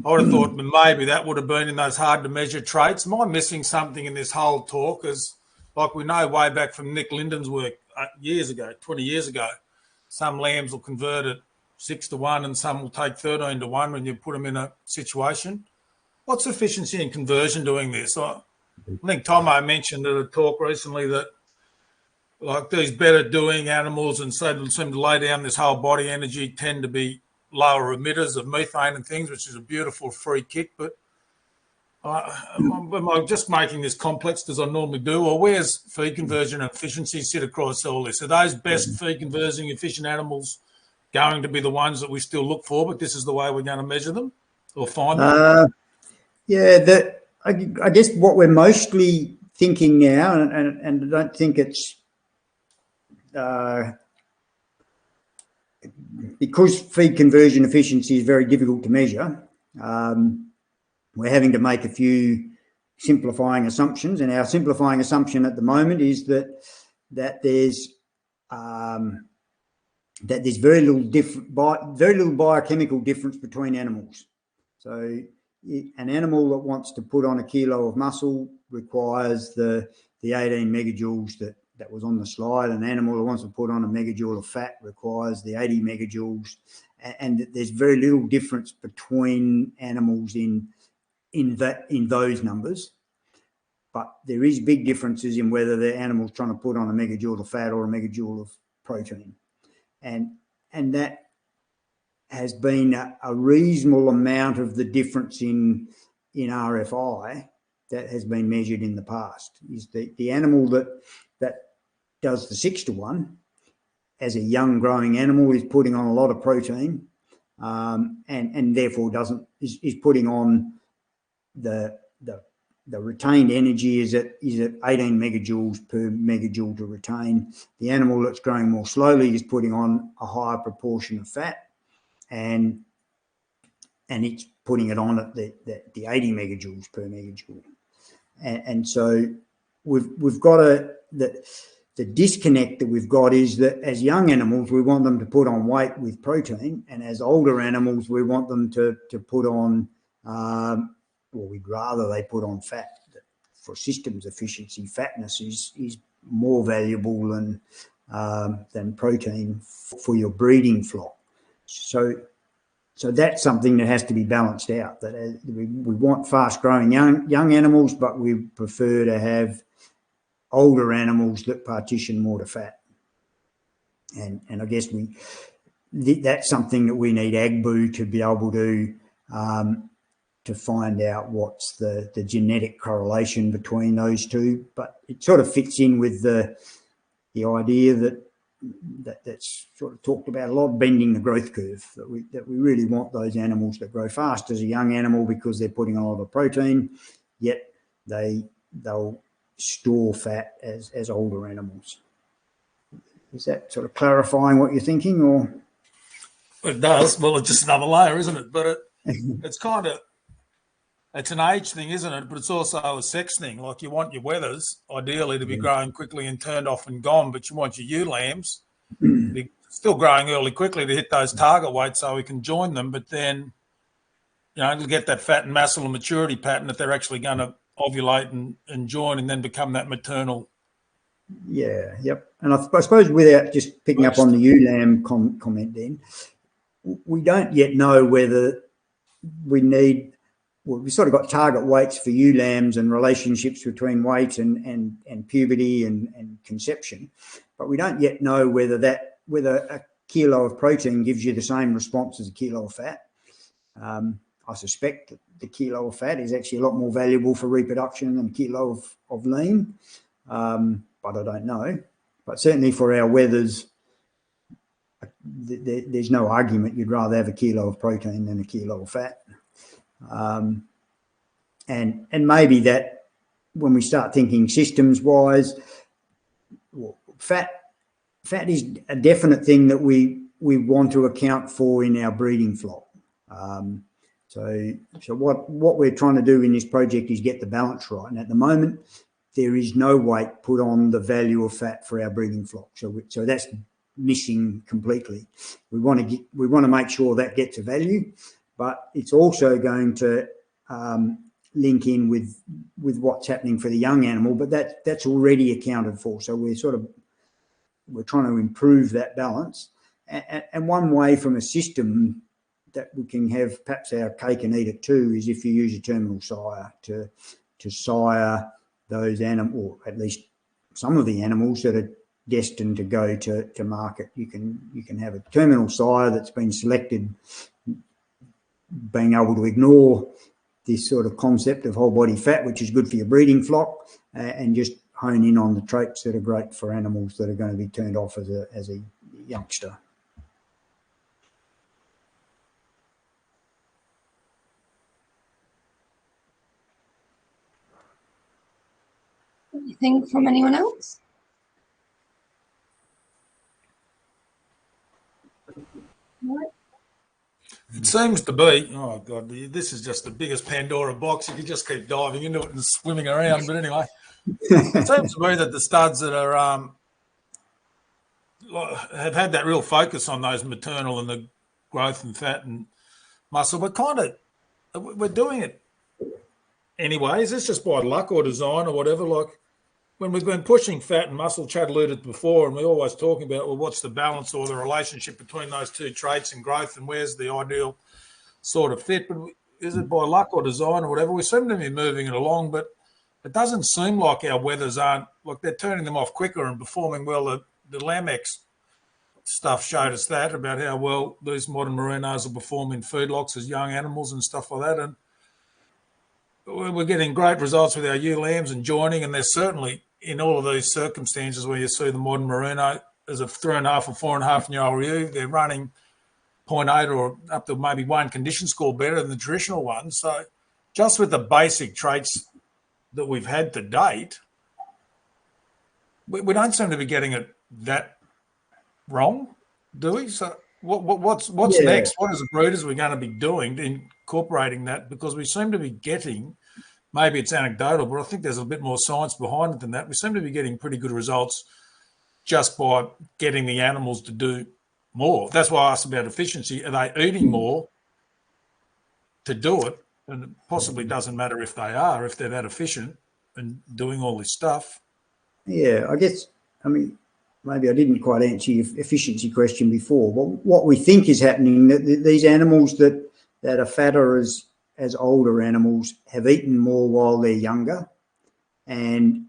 I would have thought maybe that would have been in those hard to measure traits. Am I missing something in this whole talk? As like we know way back from Nick Linden's work years ago, 20 years ago, some lambs will convert at 6 to 1 and some will take 13 to 1 when you put them in a situation. What's efficiency and conversion doing this? I think Tomo mentioned at a talk recently that like these better doing animals and so seem to lay down this whole body energy tend to be lower emitters of methane and things, which is a beautiful free kick. But am I just making this complex as I normally do? Or where's feed conversion and efficiency sit across all this? Are those best feed converting efficient animals going to be the ones that we still look for, but this is the way we're going to measure them or find them? I guess what we're mostly thinking now, and I don't think it's because feed conversion efficiency is very difficult to measure, we're having to make a few simplifying assumptions, and our simplifying assumption at the moment is that there's very little biochemical difference between animals. So an animal that wants to put on a kilo of muscle requires the 18 megajoules that was on the slide. An animal that wants to put on a megajoule of fat requires the 80 megajoules, and there's very little difference between animals in those numbers. But there is big differences in whether the animal's trying to put on a megajoule of fat or a megajoule of protein. And that has been a reasonable amount of the difference in RFI that has been measured in the past. Is the animal that does the 6 to 1 as a young growing animal is putting on a lot of protein, and therefore is putting on the retained energy is at 18 megajoules per megajoule to retain. The animal that's growing more slowly is putting on a higher proportion of fat, and it's putting it on at the 80 megajoules per megajoule. And so we've got the disconnect that we've got is that as young animals, we want them to put on weight with protein, and as older animals, we want them to put on, we'd rather they put on fat. For systems efficiency, fatness is more valuable than protein for your breeding flock. So that's something that has to be balanced out. That we want fast-growing young animals, but we prefer to have older animals that partition more to fat. And I guess that's something that we need AgBoo to be able to find out what's the genetic correlation between those two. But it sort of fits in with the idea that's sort of talked about a lot, bending the growth curve, that we really want those animals that grow fast as a young animal because they're putting on a lot of protein, yet they'll store fat as older animals. Is that sort of clarifying what you're thinking, or? It does. Well, it's just another layer, isn't it? But it's kind of, it's an age thing, isn't it? But it's also a sex thing. Like you want your wethers ideally to be growing quickly and turned off and gone, but you want your ewe lambs to be still growing early quickly to hit those target weights so we can join them. But then to get that fat and muscle and maturity pattern that they're actually going to ovulate and join and then become that maternal. Yeah, yep. And I suppose without just picking up on the ewe lamb comment then, we don't yet know whether we need, well, we've sort of got target weights for ewe lambs and relationships between weight and puberty and conception, but we don't yet know whether a kilo of protein gives you the same response as a kilo of fat. I suspect that the kilo of fat is actually a lot more valuable for reproduction than a kilo of lean, but I don't know. But certainly for our wethers, there's no argument you'd rather have a kilo of protein than a kilo of fat. And maybe that when we start thinking systems wise, well, fat is a definite thing that we want to account for in our breeding flock. So what we're trying to do in this project is get the balance right. And at the moment, there is no weight put on the value of fat for our breeding flock. So that's missing completely. We want to make sure that gets a value, but it's also going to link in with what's happening for the young animal. But that's already accounted for. So we're trying to improve that balance. And one way from a system that we can have perhaps our cake and eat it too is if you use a terminal sire to sire those animals, or at least some of the animals that are destined to go to market. You can have a terminal sire that's been selected, being able to ignore this sort of concept of whole body fat, which is good for your breeding flock, and just hone in on the traits that are great for animals that are going to be turned off as a youngster. Anything from anyone else? It seems to be, oh God, this is just the biggest Pandora box. You could just keep diving into it and swimming around. But anyway, it seems to be that the studs that are have had that real focus on those maternal and the growth and fat and muscle, but we're doing it anyways. It's just by luck or design or whatever. Like when we've been pushing fat and muscle, Chad alluded before, and we're always talking about, well, what's the balance or the relationship between those two traits and growth, and where's the ideal sort of fit? But is it by luck or design or whatever? We seem to be moving it along, but it doesn't seem like our wethers aren't, like they're turning them off quicker and performing well. The Lamex stuff showed us that, about how well these modern Merinos will perform in feedlots as young animals and stuff like that. And we're getting great results with our ewe lambs and joining, and there's certainly in all of these circumstances where you see the modern Merino as a 3.5 or 4.5-year-old ewe, they're running 0.8 or up to maybe 1 condition score better than the traditional ones. So just with the basic traits that we've had to date, we don't seem to be getting it that wrong, do we? So what's next? What as a breeders are we going to be doing to incorporating that? Because we seem to be getting, maybe it's anecdotal, but I think there's a bit more science behind it than that. We seem to be getting pretty good results just by getting the animals to do more. That's why I asked about efficiency. Are they eating more to do it? And it possibly doesn't matter if they are, if they're that efficient and doing all this stuff. Yeah, I guess, I mean, maybe I didn't quite answer your efficiency question before. But what we think is happening, that these animals that are fatter as older animals have eaten more while they're younger, and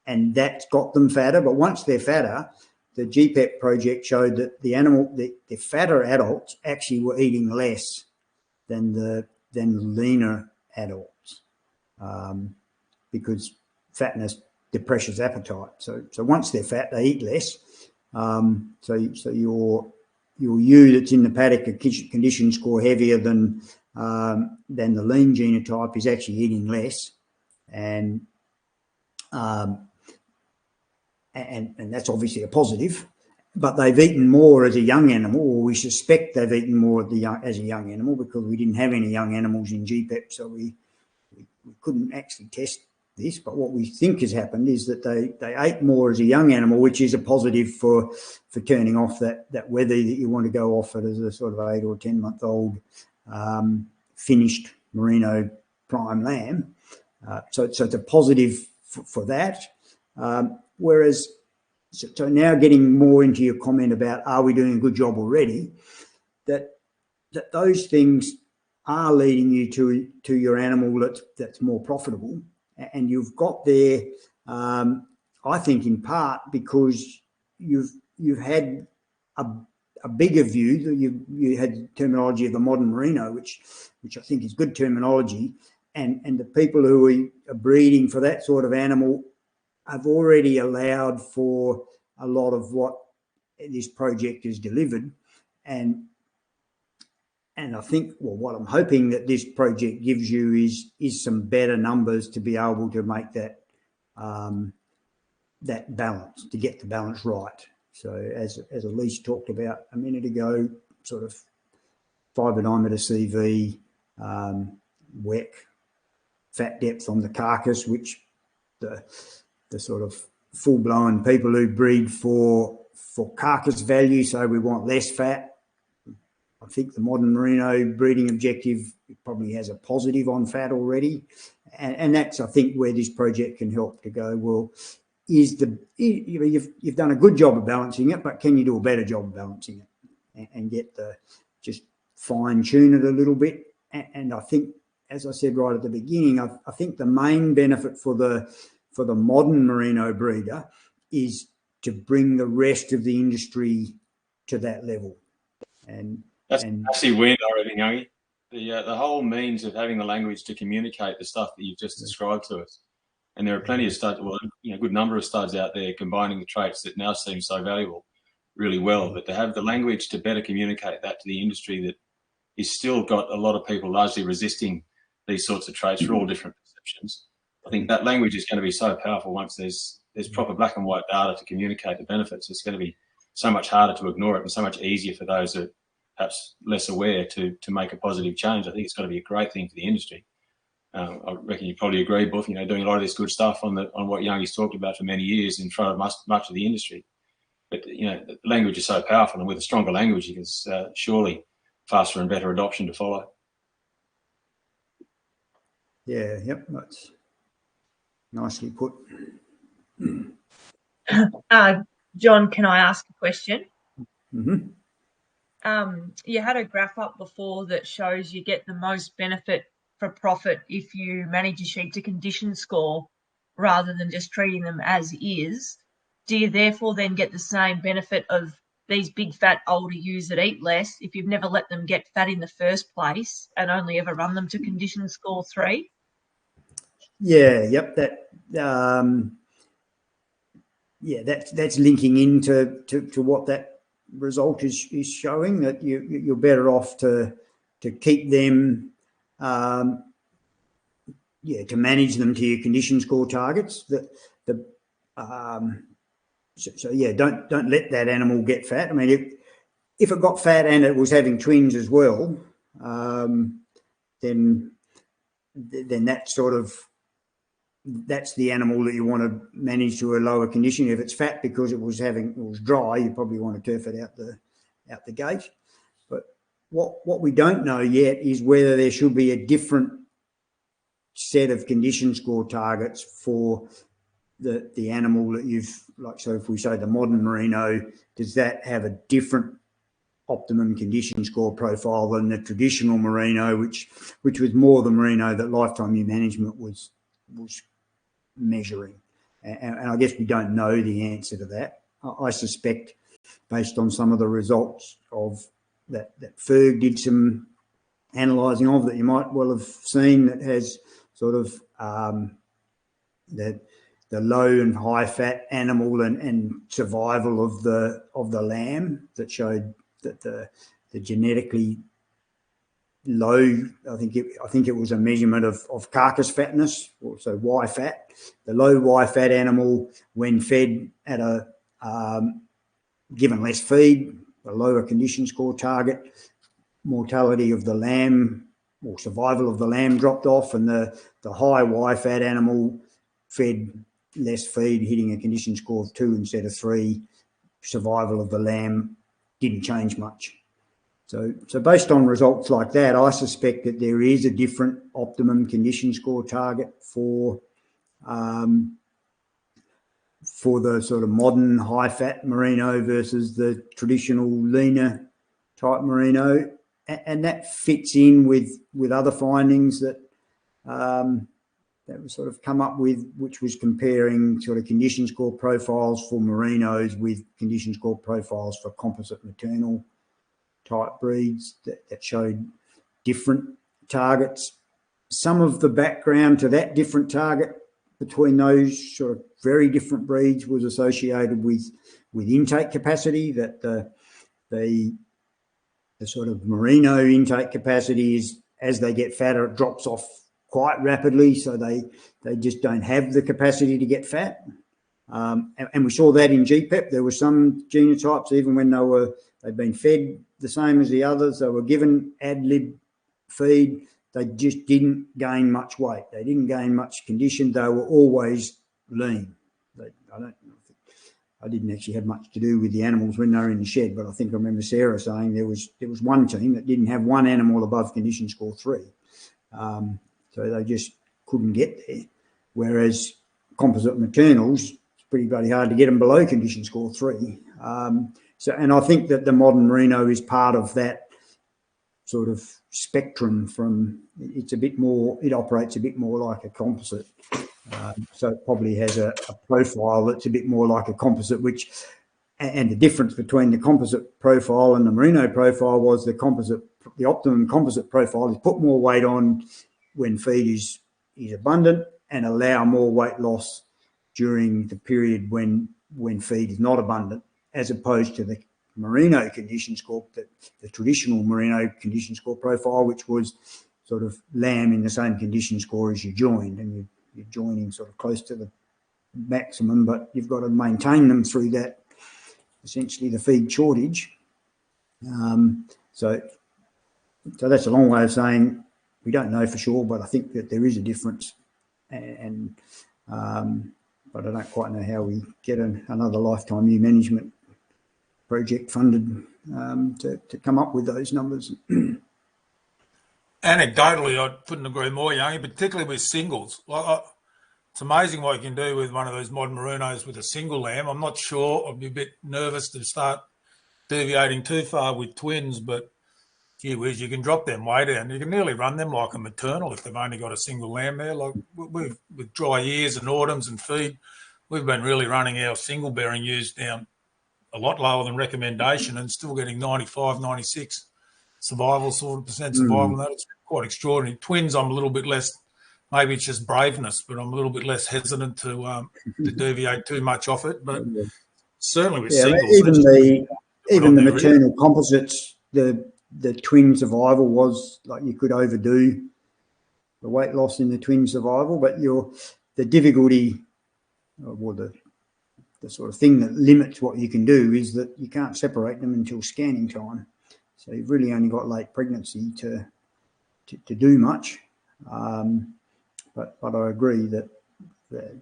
that's got them fatter. But once they're fatter, the GEPEP project showed that the fatter adults actually were eating less than the leaner adults, because fatness depresses appetite. So once they're fat, they eat less. So your ewe that's in the paddock, a condition score heavier than the lean genotype, is actually eating less, and that's obviously a positive. But they've eaten more as a young animal, or we suspect they've eaten more as a young animal, because we didn't have any young animals in GEPEP, so we couldn't actually test this. But what we think has happened is that they ate more as a young animal, which is a positive for turning off that wether that you want to go off it as a sort of 8 or 10-month-old finished Merino prime lamb. So it's a positive for that. Whereas, so now getting more into your comment about are we doing a good job already, that those things are leading you to your animal that's more profitable. And you've got there, I think in part because you've had a bigger view. You had terminology of the modern Merino, which I think is good terminology, and the people who are breeding for that sort of animal have already allowed for a lot of what this project has delivered, and I think, well, what I'm hoping that this project gives you is some better numbers to be able to make that that balance, to get the balance right. So as Elise talked about a minute ago, sort of fibre diameter CV, WEC, fat depth on the carcass, which the sort of full-blown people who breed for carcass value, so we want less fat. I think the modern Merino breeding objective probably has a positive on fat already, and that's, I think, where this project can help to go, well, you've done a good job of balancing it, but can you do a better job of balancing it and get just fine-tune it a little bit? And I think, as I said right at the beginning, I think the main benefit for the modern Merino breeder is to bring the rest of the industry to that level. And that's a massive win, I reckon, Youngie. The whole means of having the language to communicate the stuff that you've just described to us. And there are plenty of studs, well, a good number of studs out there combining the traits that now seem so valuable really well. But to have the language to better communicate that to the industry that is still got a lot of people largely resisting these sorts of traits for all different perceptions. I think that language is going to be so powerful once there's proper black and white data to communicate the benefits. It's going to be so much harder to ignore it and so much easier for those that are perhaps less aware to make a positive change. I think it's going to be a great thing for the industry. I reckon you probably agree, Buff, doing a lot of this good stuff on what Youngie's talked about for many years in front of much of the industry. But, the language is so powerful, and with a stronger language, there's surely faster and better adoption to follow. Yeah, yep, that's nicely put. John, can I ask a question? Mm-hmm. You had a graph up before that shows you get the most benefit for profit if you manage your sheep to condition score rather than just treating them as is. Do you therefore then get the same benefit of these big fat older ewes that eat less if you've never let them get fat in the first place and only ever run them to condition score 3? Yeah, yep. That's linking into what that result is showing, that you're better off to keep them, to manage them to your condition score targets. So don't let that animal get fat. I mean, if it got fat and it was having twins as well, then that's the animal that you want to manage to a lower condition. If it's fat because it was dry, you probably want to turf it out the gate. But what we don't know yet is whether there should be a different set of condition score targets for the animal that you've, like, so if we say the modern Merino, does that have a different optimum condition score profile than the traditional Merino, which was more the Merino that Lifetime New Management was measuring? And I guess we don't know the answer to that. I suspect, based on some of the results of that Ferg did some analysing of, that you might well have seen, that has sort of the low and high fat animal and survival of the lamb, that showed that the genetically low, I think it was a measurement of carcass fatness, so Y fat. The low Y fat animal, when fed at a given less feed, a lower condition score target, mortality of the lamb or survival of the lamb dropped off, and the high Y fat animal fed less feed, hitting a condition score of 2 instead of 3, survival of the lamb didn't change much. So based on results like that, I suspect that there is a different optimum condition score target for the sort of modern high-fat merino versus the traditional leaner type merino, and that fits in with other findings that that was sort of come up with, which was comparing sort of condition score profiles for merinos with condition score profiles for composite maternal type breeds that showed different targets. Some of the background to that different target between those sort of very different breeds was associated with intake capacity, that the sort of merino intake capacity is, as they get fatter, it drops off quite rapidly, so they just don't have the capacity to get fat. And we saw that in GEPEP. There were some genotypes, even when they'd been fed the same as the others, they were given ad lib feed, they just didn't gain much weight. They didn't gain much condition. They were always lean. I didn't actually have much to do with the animals when they were in the shed, but I think I remember Sarah saying there was one team that didn't have one animal above condition score 3. So they just couldn't get there. Whereas composite maternals, it's pretty bloody hard to get them below condition score 3. And I think that the modern merino is part of that sort of spectrum. It operates a bit more like a composite. So it probably has a profile that's a bit more like a composite, and the difference between the composite profile and the merino profile was the optimum composite profile is put more weight on when feed is abundant and allow more weight loss during the period when feed is not abundant, as opposed to the merino condition score, the traditional merino condition score profile, which was sort of lamb in the same condition score as you joined, and you're joining sort of close to the maximum, but you've got to maintain them through that, essentially the feed shortage. So that's a long way of saying we don't know for sure, but I think that there is a difference, but I don't quite know how we get another lifetime ewe management project funded to come up with those numbers. Anecdotally, I couldn't agree more, Youngie, particularly with singles. It's amazing what you can do with one of those modern merinos with a single lamb. I'm not sure. I'd be a bit nervous to start deviating too far with twins, but gee whiz, you can drop them way down. You can nearly run them like a maternal if they've only got a single lamb there. Like with dry years and autumns and feed, we've been really running our single bearing ewes down a lot lower than recommendation and still getting 95, 96 survival, sort of percent survival. And that's quite extraordinary. Twins, I'm a little bit less, maybe it's just braveness, but I'm a little bit less hesitant to deviate too much off it. But certainly with singles, even the maternal composites, the twin survival was like you could overdo the weight loss in the twin survival, but the difficulty, or the sort of thing that limits what you can do is that you can't separate them until scanning time. So you've really only got late pregnancy to do much. But I agree that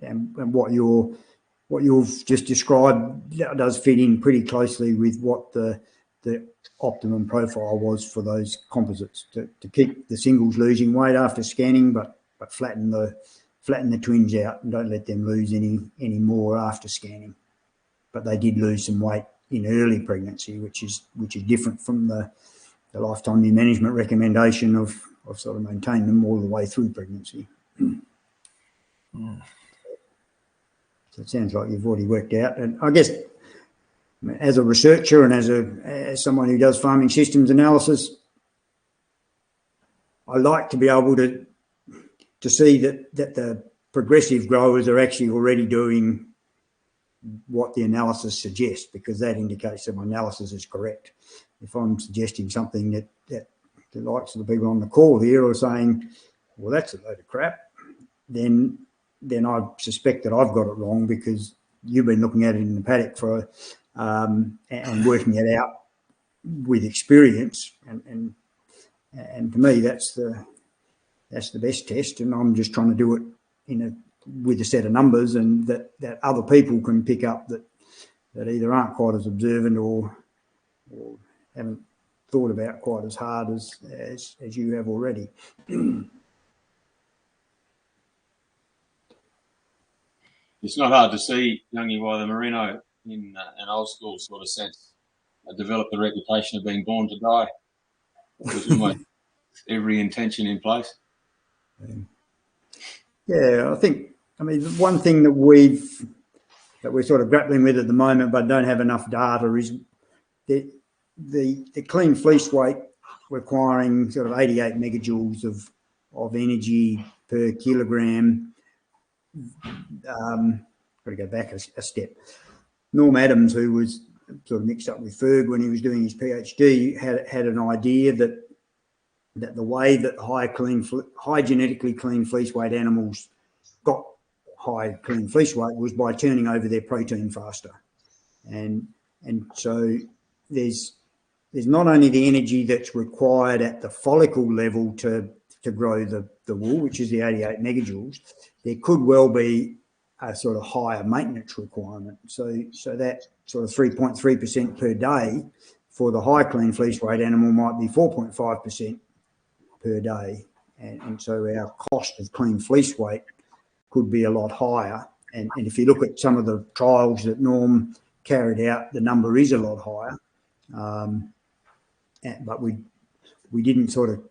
and what you've just described does fit in pretty closely with what the optimum profile was for those composites, to keep the singles losing weight after scanning, but flatten the twins out and don't let them lose any more after scanning. But they did lose some weight in early pregnancy, which is different from the lifetime ewe management recommendation of sort of maintain them all the way through pregnancy. So it sounds like you've already worked out. And I guess as a researcher and as someone who does farming systems analysis, I like to be able to see that the progressive growers are actually already doing what the analysis suggests, because that indicates that my analysis is correct. If I'm suggesting something that the likes of the people on the call here are saying, well, that's a load of crap, then I suspect that I've got it wrong, because you've been looking at it in the paddock and working it out with experience, and to me that's the best test, and I'm just trying to do it with a set of numbers, and that other people can pick up that either aren't quite as observant or haven't thought about quite as hard as you have already. It's not hard to see, Youngie, why the Merino, in an old school sort of sense, developed the reputation of being born to die. It was almost every intention in place. Yeah, I mean, the one thing that we're sort of grappling with at the moment, but don't have enough data, is the clean fleece weight requiring sort of 88 megajoules of energy per kilogram. Got to go back a step. Norm Adams, who was sort of mixed up with Ferg when he was doing his PhD, had an idea that the way that high genetically clean fleece weight animals got high clean fleece weight was by turning over their protein faster. And so there's not only the energy that's required at the follicle level to grow the wool, which is the 88 megajoules, there could well be a sort of higher maintenance requirement. So that sort of 3.3% per day for the high clean fleece weight animal might be 4.5% per day. And so our cost of clean fleece weight could be a lot higher. And if you look at some of the trials that Norm carried out, the number is a lot higher. But we didn't sort of,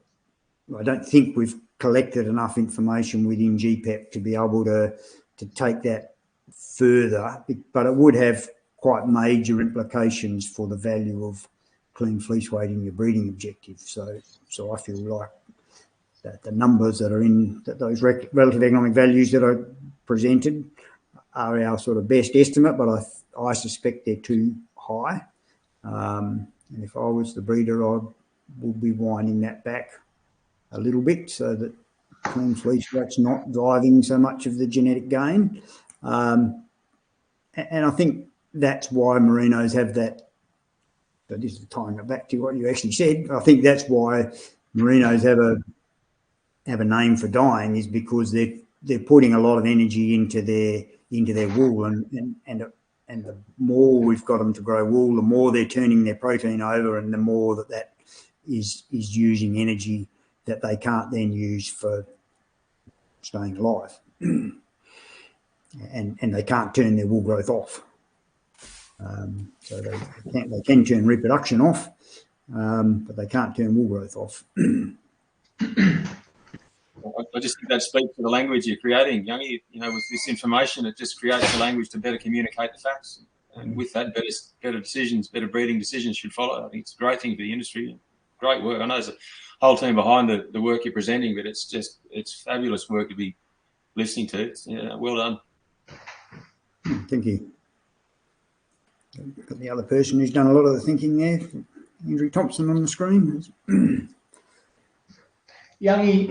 I don't think we've collected enough information within GEPEP to be able to take that further, but it would have quite major implications for the value of clean fleece weight in your breeding objective. So I feel like that the numbers that are in those relative economic values that are presented are our sort of best estimate, but I suspect they're too high. And if I was the breeder, I would be winding that back a little bit so that clean fleece weight's not driving so much of the genetic gain. And I think that's why Merinos have that. So this is tying it back to what you actually said. I think that's why Merinos have a name for dying, is because they're putting a lot of energy into their wool, and the more we've got them to grow wool, the more they're turning their protein over, and the more that is using energy that they can't then use for staying alive. And they can't turn their wool growth off. So they can turn reproduction off, but they can't turn wool growth off. I just think that speaks to the language you're creating, Youngie. You know, with this information, it just creates the language to better communicate the facts. And with that, better decisions, better breeding decisions should follow. I think it's a great thing for the industry. Great work. I know there's a whole team behind the work you're presenting, but it's fabulous work to be listening to. It's, well done. Thank you. Got the other person who's done a lot of the thinking there, Andrew Thompson, on the screen. Youngie,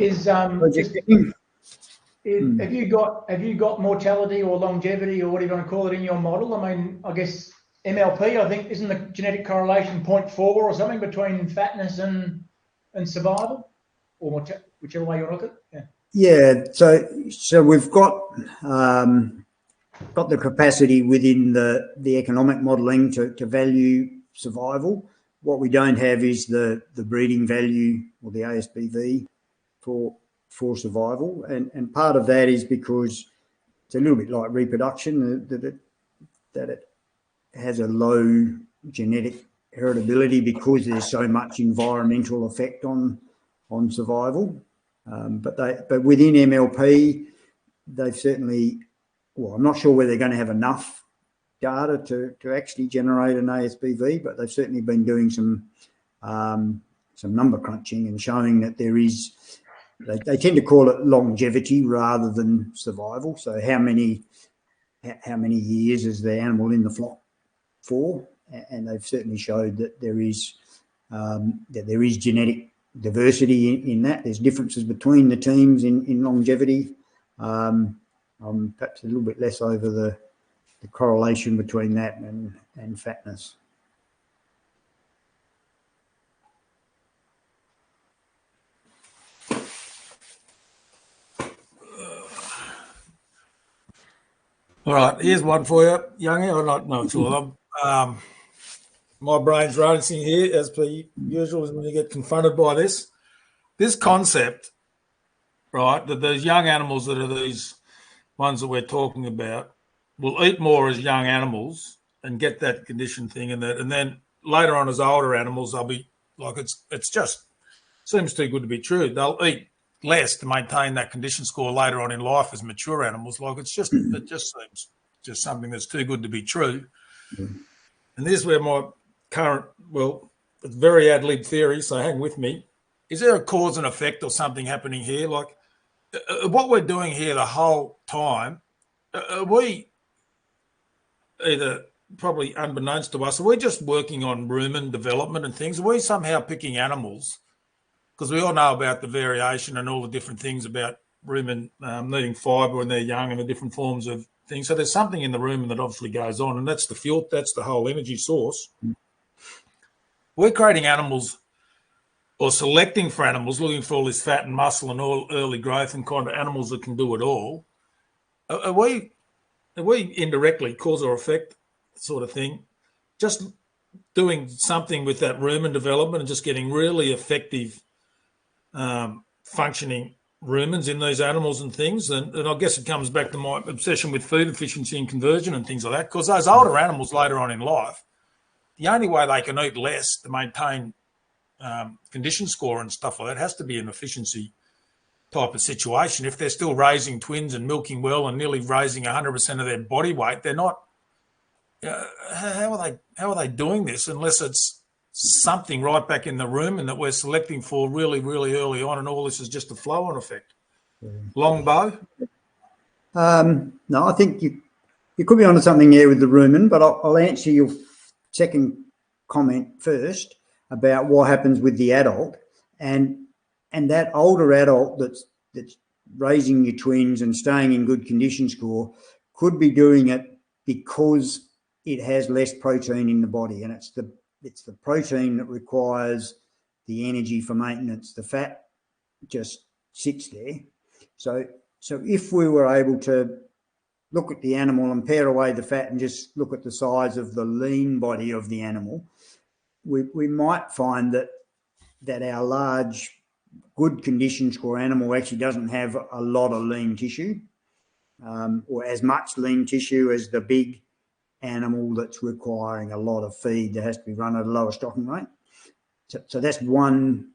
have you got mortality or longevity or what are you going to call it in your model? I mean, I guess MLP, I think, isn't the genetic correlation 0.4 or something between fatness and survival, or whichever way you look at it? Yeah. So we've got the capacity within the economic modelling to value survival. What we don't have is the breeding value or the ASBV for survival, and part of that is because it's a little bit like reproduction, that it has a low genetic heritability because there's so much environmental effect on survival. But within MLP, they've certainly, well, I'm not sure whether they're going to have enough data to actually generate an ASBV, but they've certainly been doing some number crunching and showing that there is, they tend to call it longevity rather than survival. So how many years is the animal in the flock for? And they've certainly showed that there is genetic diversity in that. There's differences between the teams in longevity. I'm perhaps a little bit less over the correlation between that and fatness. All right, here's one for you, Youngie. I don't know it's all of them. my brain's racing here, as per usual, when you get confronted by this concept, right, that those young animals that are these ones that we're talking about will eat more as young animals and get that condition thing, and then later on as older animals, they'll be like, it's just seems too good to be true. They'll eat less to maintain that condition score later on in life as mature animals. Like it just seems just something that's too good to be true. Mm. And this is where my current, well, it's very ad lib theory, so hang with me. Is there a cause and effect or something happening here? Like what we're doing here the whole time, are we either probably unbeknownst to us, are we just working on rumen development and things? Are we somehow picking animals? Because we all know about the variation and all the different things about rumen needing fibre when they're young and the different forms of things. So there's something in the rumen that obviously goes on, and that's the fuel, that's the whole energy source. We're creating animals or selecting for animals, looking for all this fat and muscle and all early growth and kind of animals that can do it all. Are we indirectly, cause or effect sort of thing, just doing something with that rumen development and just getting really effective functioning rumens in these animals and things? And I guess it comes back to my obsession with food efficiency and conversion and things like that, because those older animals later on in life, the only way they can eat less to maintain condition score and stuff like that has to be an efficiency type of situation. If they're still raising twins and milking well and nearly raising 100% of their body weight, they're not. How are they doing this unless it's something right back in the rumen that we're selecting for really, really early on, and all this is just a flow-on effect? Longbow? No, I think you could be onto something here with the rumen, but I'll answer your second comment first about what happens with the adult, and that older adult that's raising your twins and staying in good condition score could be doing it because it has less protein in the body, and it's the protein that requires the energy for maintenance. The fat just sits there. So if we were able to look at the animal and pare away the fat and just look at the size of the lean body of the animal, we might find that our large, good condition score animal actually doesn't have a lot of lean tissue, or as much lean tissue as the big animal that's requiring a lot of feed that has to be run at a lower stocking rate. So that's one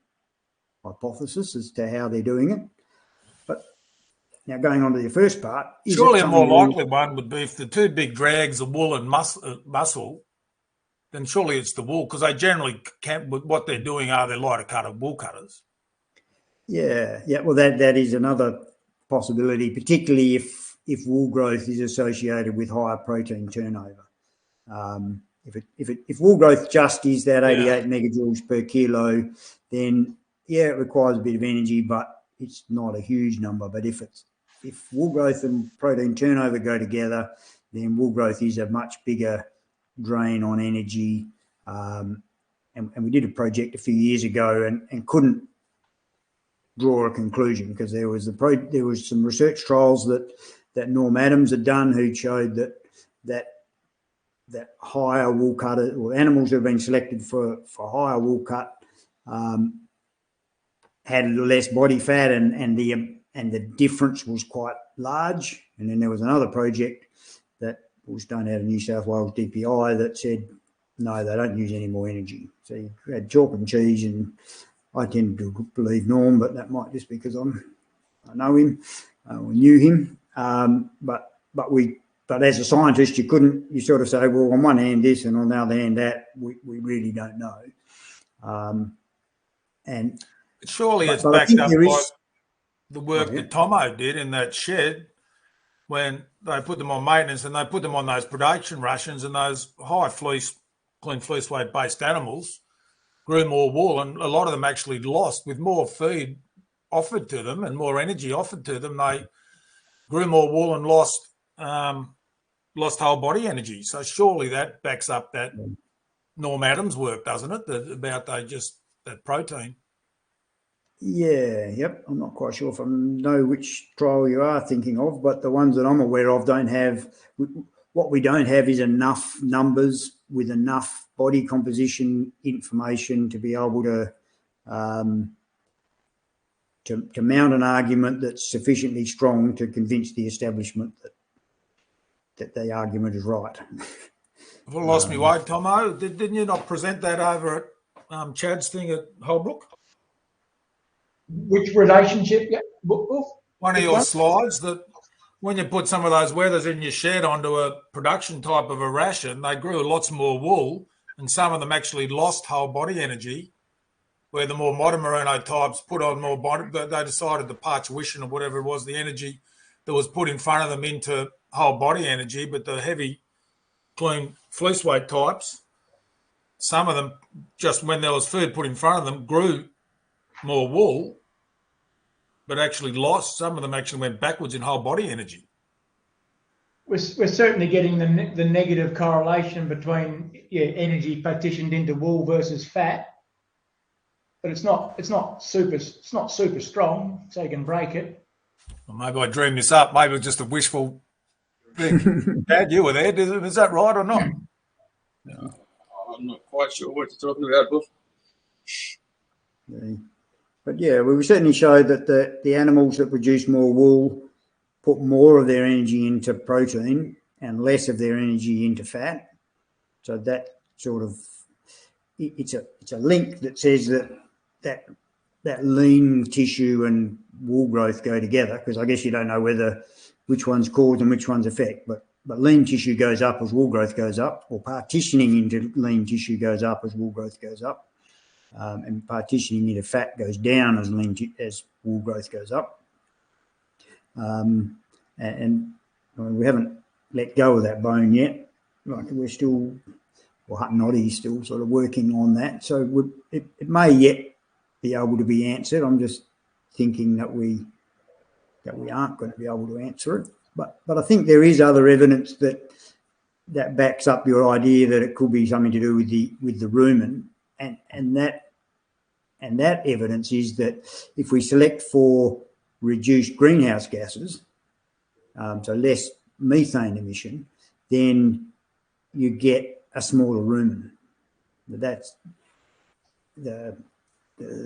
hypothesis as to how they're doing it. But now going on to the first part, surely a more likely one would be if the two big drags are wool and muscle, then surely it's the wool, because they generally can't. What they're doing are they're lighter cut of wool cutters. Yeah. Well, that is another possibility, particularly if wool growth is associated with higher protein turnover. If wool growth just is that 88 megajoules per kilo, then it requires a bit of energy, but it's not a huge number. But if wool growth and protein turnover go together, then wool growth is a much bigger drain on energy. And we did a project a few years ago and couldn't draw a conclusion, because there was some research trials that Norm Adams had done, who showed that higher wool cut, or animals that have been selected for higher wool cut, had less body fat, and the difference was quite large. And then there was another project that was done out of New South Wales DPI that said, no, they don't use any more energy. So you had chalk and cheese, and I tend to believe Norm, but that might just be because I know him, we knew him. But as a scientist, you sort of say, well, on one hand this and on the other hand that. We really don't know. And surely it's backed up by the work that Tomo did in that shed when they put them on maintenance, and they put them on those production rations, and those high fleece, clean fleece weight based animals grew more wool, and a lot of them actually lost, with more feed offered to them and more energy offered to them. They grew more wool and lost whole body energy. So surely that backs up that Norm Adams work, doesn't it? About that protein. Yeah, yep. I'm not quite sure if I know which trial you are thinking of, but the ones that I'm aware of don't have. What we don't have is enough numbers with enough body composition information to be able to mount an argument that's sufficiently strong to convince the establishment that the argument is right. I've lost me way, Tomo. Didn't you not present that over at Chad's thing at Holbrook? Which relationship? Yeah. One of your slides, that when you put some of those wethers in your shed onto a production type of a ration, they grew lots more wool, and some of them actually lost whole body energy, where the more modern Merino types put on more body, they decided the parturition or whatever it was, the energy that was put in front of them into whole body energy, but the heavy, clean fleece weight types, some of them, just when there was food put in front of them, grew more wool, but actually lost. Some of them actually went backwards in whole body energy. We're certainly getting the negative correlation between energy partitioned into wool versus fat, but it's not super strong, so you can break it. Well, maybe I dreamed this up. Maybe it was just a wishful thing. Dad, you were there. Is that right or not? No, I'm not quite sure what you're talking about, Buff. Yeah. But yeah, we certainly showed that the animals that produce more wool put more of their energy into protein and less of their energy into fat. So that sort of, it's a link that says that lean tissue and wool growth go together, because I guess you don't know which one's cause and which one's effect, but lean tissue goes up as wool growth goes up, or partitioning into lean tissue goes up as wool growth goes up. And partitioning into fat goes down as wool growth goes up. And we haven't let go of that bone yet. Like we're still, well, Noddy's still sort of working on that. So it may yet be able to be answered. I'm just thinking that we aren't going to be able to answer it. But I think there is other evidence that backs up your idea that it could be something to do with the rumen. And that evidence is that if we select for reduced greenhouse gases, so less methane emission, then you get a smaller rumen. That's the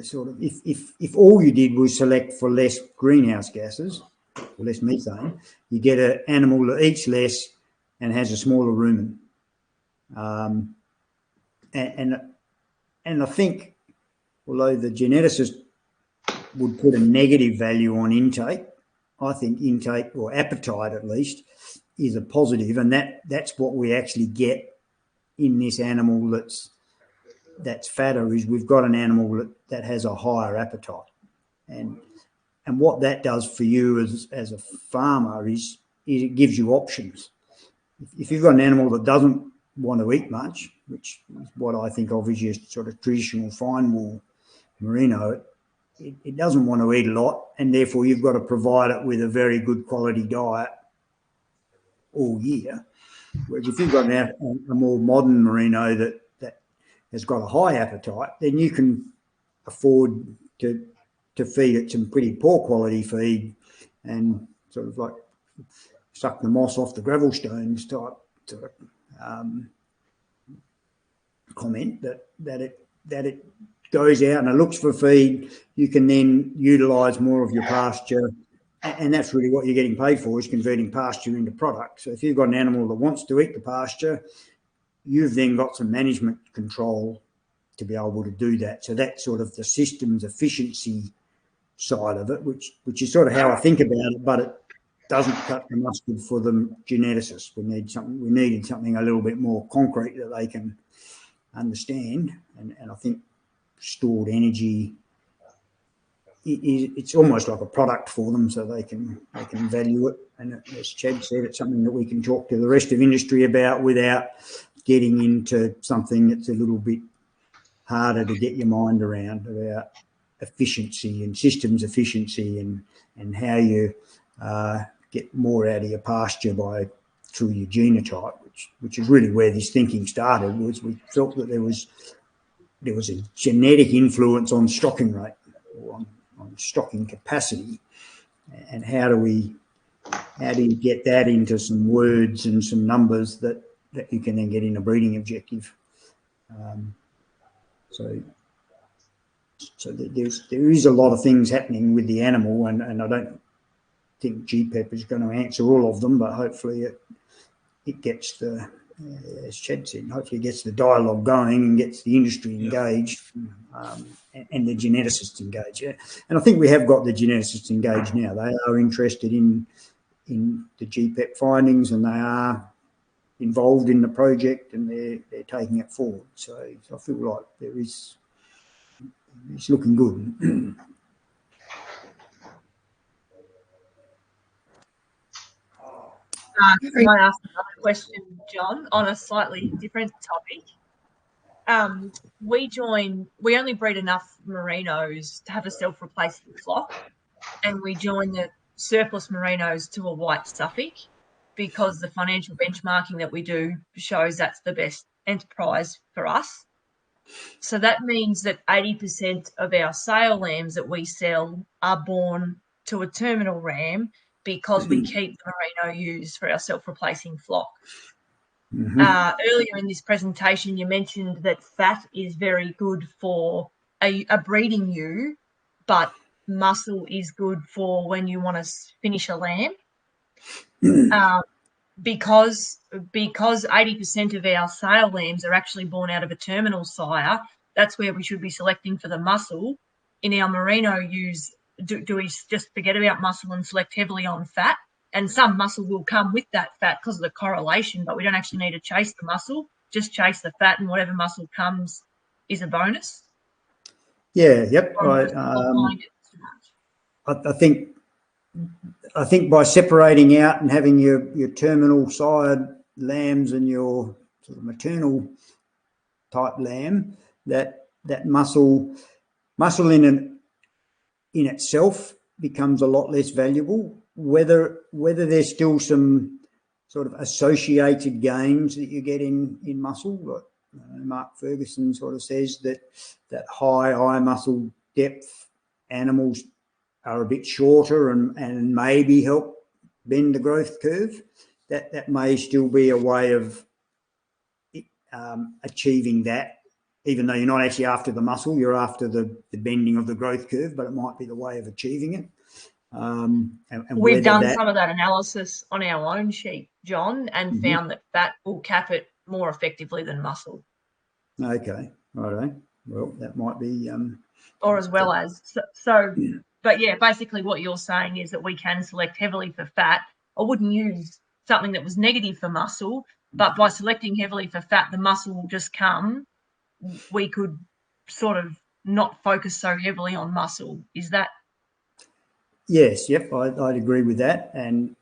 sort of, if all you did was select for less greenhouse gases or less methane, you get an animal that eats less and has a smaller rumen. And I think, although the geneticist would put a negative value on intake, I think intake, or appetite at least, is a positive, and that's what we actually get in this animal that's fatter, is we've got an animal that has a higher appetite. And what that does for you as a farmer is it gives you options. If you've got an animal that doesn't want to eat much, which is what I think of as your sort of traditional fine wool merino, it doesn't want to eat a lot, and therefore you've got to provide it with a very good quality diet all year. Whereas if you've got a more modern merino that has got a high appetite, then you can afford to feed it some pretty poor quality feed and sort of like suck the moss off the gravel stones type comment that it goes out and it looks for feed. You can then utilise more of your pasture, and that's really what you're getting paid for, is converting pasture into product. So if you've got an animal that wants to eat the pasture, you've then got some management control to be able to do that. So that's sort of the systems efficiency side of it, which is sort of how I think about it, but it doesn't cut the mustard for the geneticists. We needed something a little bit more concrete that they can understand, and I think stored energy, it's almost like a product for them, so they can value it. And as Chad said, it's something that we can talk to the rest of industry about without getting into something that's a little bit harder to get your mind around, about efficiency and systems efficiency and how you get more out of your pasture through your genotype, which is really where this thinking started. Was we felt that there was a genetic influence on stocking rate, or on stocking capacity, and how do you get that into some words and some numbers that you can then get in a breeding objective. So there is a lot of things happening with the animal, and I don't think GEPEP is going to answer all of them, but hopefully it gets the, as Chad said, hopefully it gets the dialogue going and gets the industry engaged, and the geneticists engaged. Yeah. And I think we have got the geneticists engaged now. They are interested in the GEPEP findings, and they are involved in the project, and they're taking it forward. So I feel like it's looking good. Can I ask another question, John, on a slightly different topic? We only breed enough merinos to have a self-replacing flock, and we join the surplus merinos to a white Suffolk because the financial benchmarking that we do shows that's the best enterprise for us. So that means that 80% of our sale lambs that we sell are born to a terminal ram because we keep the merino ewes for our self-replacing flock. Earlier in this presentation, you mentioned that fat is very good for a breeding ewe, but muscle is good for when you want to finish a lamb. Because 80% of our sale lambs are actually born out of a terminal sire, that's where we should be selecting for the muscle. In our merino ewes, do we just forget about muscle and select heavily on fat? And some muscle will come with that fat because of the correlation, but we don't actually need to chase the muscle, just chase the fat, and whatever muscle comes is a bonus. Yeah, yep. I think by separating out and having your terminal sired lambs and your sort of maternal type lamb, that muscle in itself becomes a lot less valuable. Whether there's still some sort of associated gains that you get in muscle, like Mark Ferguson sort of says that high muscle depth animals are a bit shorter and maybe help bend the growth curve. That may still be a way of achieving that, even though you're not actually after the muscle, you're after the bending of the growth curve, but it might be the way of achieving it. And we've done some of that analysis on our own sheep, John, and found that fat will cap it more effectively than muscle. Okay, righto. Well, that might be... or as well as... So, but yeah, basically what you're saying is that we can select heavily for fat. I wouldn't use something that was negative for muscle, but by selecting heavily for fat, the muscle will just come. We could sort of not focus so heavily on muscle. Is that... Yes, yep, I'd agree with that. And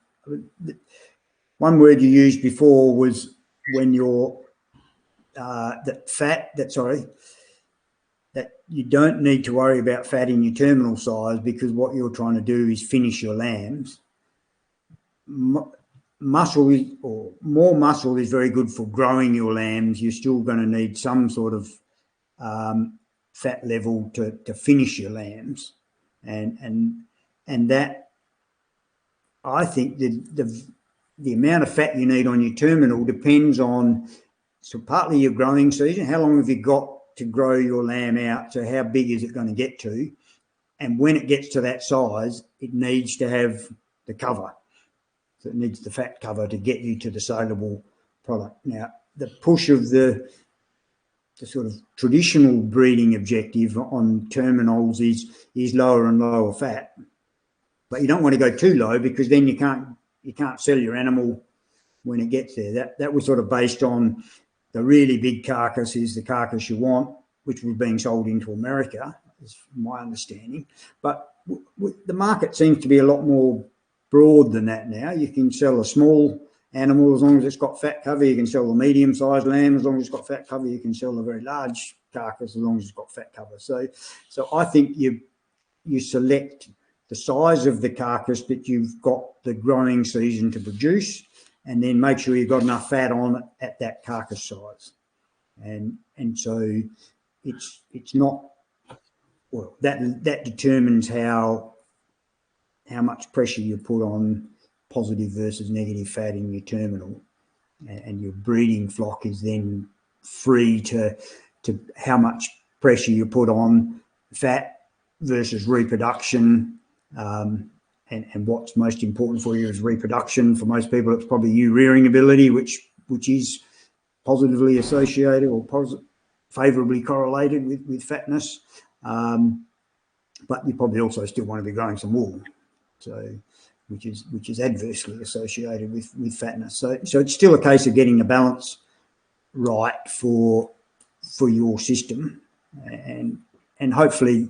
one word you used before was when you're that you don't need to worry about fat in your terminal size because what you're trying to do is finish your lambs. More muscle is very good for growing your lambs. You're still going to need some sort of fat level to finish your lambs, and that, I think the amount of fat you need on your terminal depends on, so partly your growing season, how long have you got to grow your lamb out, so how big is it going to get to, and when it gets to that size, it needs to have the cover. So it needs the fat cover to get you to the saleable product. Now, the push of the sort of traditional breeding objective on terminals is lower and lower fat. But you don't want to go too low because then you can't sell your animal when it gets there. That was sort of based on the really big carcass is the carcass you want, which was being sold into America, is my understanding. But the market seems to be a lot more broad than that now. You can sell a small animal as long as it's got fat cover. You can sell the medium-sized lamb as long as it's got fat cover. You can sell a very large carcass as long as it's got fat cover. So I think you select the size of the carcass that you've got the growing season to produce, and then make sure you've got enough fat on it at that carcass size. And so it's not, well, that determines how much pressure you put on positive versus negative fat in your terminal, and your breeding flock is then free to how much pressure you put on fat versus reproduction, and what's most important for you is reproduction. For most people, it's probably ewe rearing ability, which is positively associated or favourably correlated with fatness. But you probably also still want to be growing some wool, so which is adversely associated with fatness. So it's still a case of getting the balance right for your system, and hopefully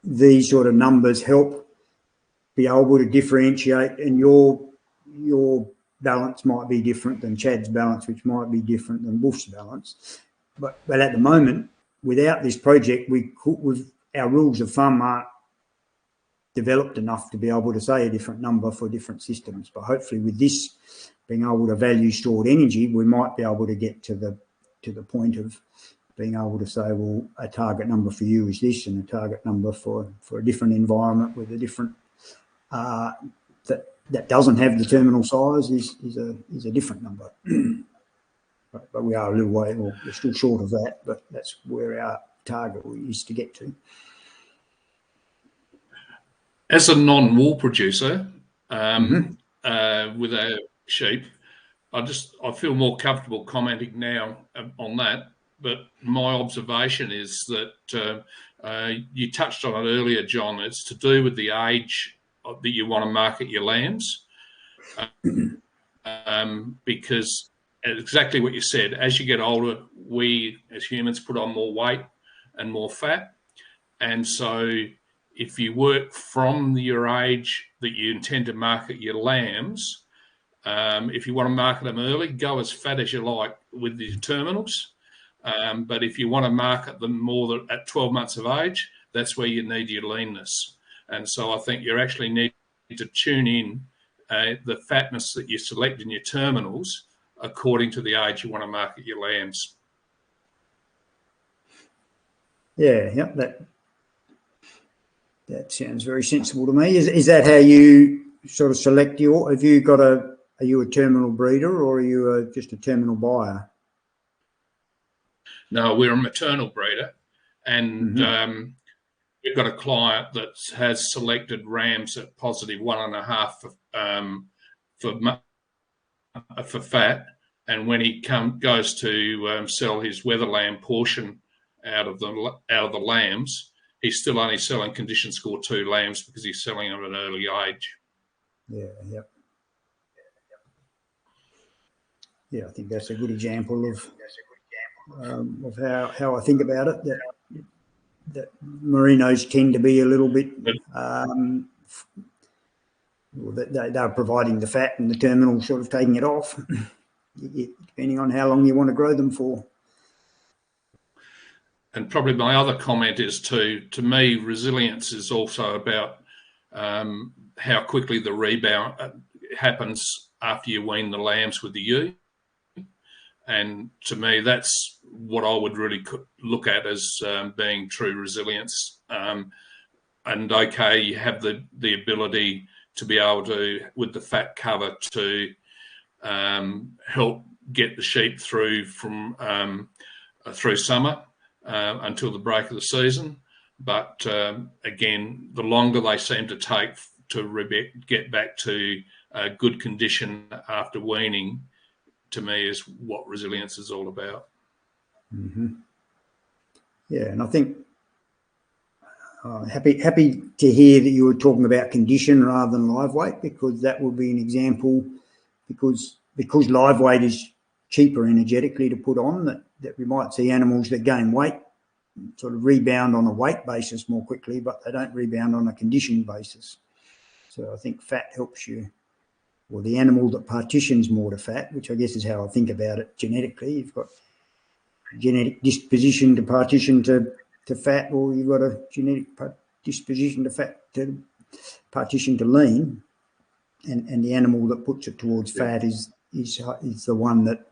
these sort of numbers help be able to differentiate, and your balance might be different than Chad's balance, which might be different than Wolf's balance. But at the moment, without this project, our rules of thumb aren't developed enough to be able to say a different number for different systems. But hopefully with this being able to value stored energy, we might be able to get to the point of being able to say, well, a target number for you is this, and a target number for a different environment with a different that doesn't have the terminal size is a different number. But we are a little way, or we're still short of that, but that's where our target is to get to. As a non-wool producer, with our sheep, I feel more comfortable commenting now on that. But my observation is that you touched on it earlier, John. It's to do with the age that you want to market your lambs, because exactly what you said. As you get older, we as humans put on more weight and more fat, and so if you work from your age that you intend to market your lambs, if you want to market them early, go as fat as you like with the terminals. But if you want to market them more than at 12 months of age, that's where you need your leanness. And so I think you actually need to tune in the fatness that you select in your terminals according to the age you want to market your lambs. Yeah, that sounds very sensible to me. Is that how you sort of select your? Have you got are you a terminal breeder, or are you just a terminal buyer? No, we're a maternal breeder, and we've got a client that has selected rams at positive 1.5 for fat, and when he goes to sell his weather lamb portion out of the lambs, he's still only selling condition score 2 lambs because he's selling them at an early age. Yeah, I think that's a good example of how I think about it. That Merinos tend to be a little bit. They're providing the fat, and the terminal sort of taking it off, depending on how long you want to grow them for. And probably my other comment is to me, resilience is also about how quickly the rebound happens after you wean the lambs with the ewe. And to me, that's what I would really look at as being true resilience. And okay, you have the ability to be able to, with the fat cover, to help get the sheep through through summer until the break of the season. But again, the longer they seem to take to get back to good condition after weaning, to me, is what resilience is all about. Yeah, and I think happy to hear that you were talking about condition rather than live weight, because that will be an example, because live weight is cheaper energetically to put on, that we might see animals that gain weight sort of rebound on a weight basis more quickly, but they don't rebound on a condition basis. So I think fat helps you, or the animal that partitions more to fat, which I guess is how I think about it genetically. You've got genetic disposition to partition to fat, or you've got a genetic disposition to fat to partition to lean, and the animal that puts it towards fat is the one that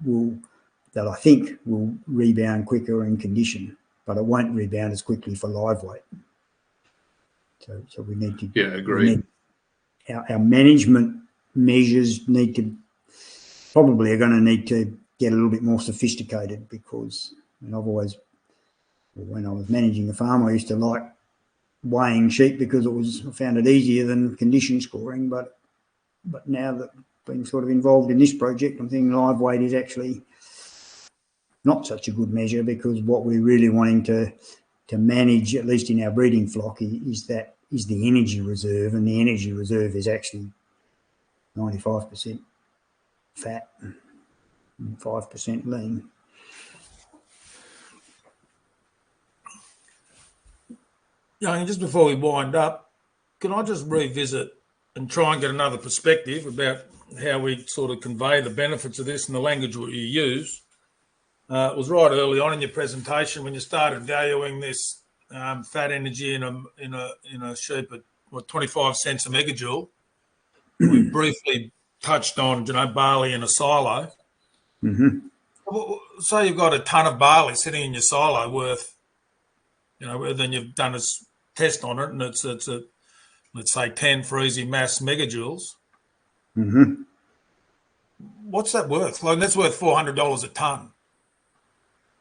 I think will rebound quicker in condition, but it won't rebound as quickly for live weight. So we need to agree. Our management measures are going to need to get a little bit more sophisticated, because I've always, when I was managing the farm, I used to like weighing sheep because I found it easier than condition scoring. But now that being sort of involved in this project, I'm thinking live weight is actually not such a good measure, because what we're really wanting to manage, at least in our breeding flock, is the energy reserve, and the energy reserve is actually 95% fat and 5% lean. Yeah, just before we wind up, can I just revisit and try and get another perspective about how we sort of convey the benefits of this and the language that you use? It was right early on in your presentation when you started valuing this fat energy in a sheep at 25 cents a megajoule. We briefly touched on barley in a silo. Mm-hmm. So you've got a ton of barley sitting in your silo worth, then you've done a test on it, and it's a, let's say 10 for easy mass megajoules. Mm-hmm. What's that worth? Like, that's worth $400 a ton.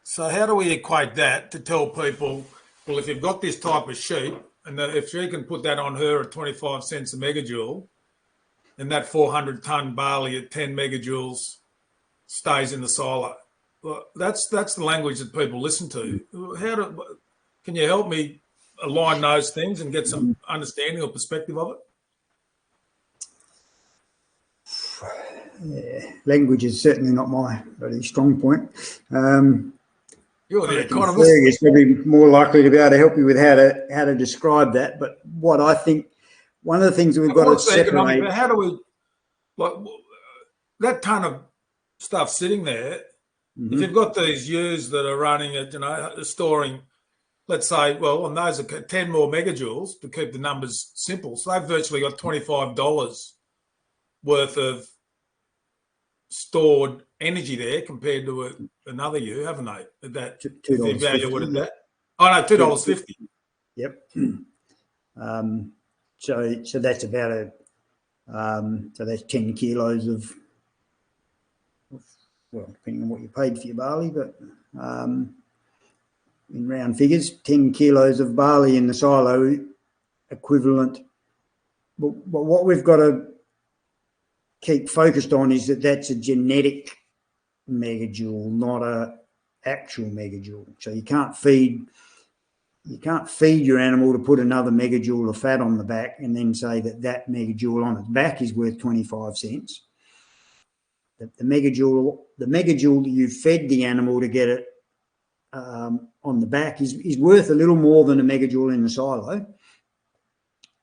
So how do we equate that to tell people, well, if you've got this type of sheep, and if she can put that on her at 25 cents a megajoule, and that 400-ton barley at 10 megajoules stays in the silo? Well, that's the language that people listen to. Can you help me align those things and get some understanding or perspective of it? Yeah, language is certainly not my very strong point. You're the economist. Fergus will be more likely to be able to help you with how to describe that. But what I think, one of the things that we've got to separate. But how do we, like, that ton of stuff sitting there? Mm-hmm. If you've got these ewes that are running at, storing, let's say, well, and those are 10 more megajoules to keep the numbers simple. So they've virtually got $25 worth of stored energy there compared to another ewe, haven't they? That $2.50. Value at that. Oh no, $2.50. Yep. So that's about so that's 10 kilos of, well, depending on what you paid for your barley, but in round figures, 10 kilos of barley in the silo equivalent. But what we've got to keep focused on is that that's a genetic megajoule, not a actual megajoule. So you can't feed your animal to put another megajoule of fat on the back and then say that megajoule on its back is worth 25 cents. The megajoule that you fed the animal to get it on the back is worth a little more than a megajoule in the silo,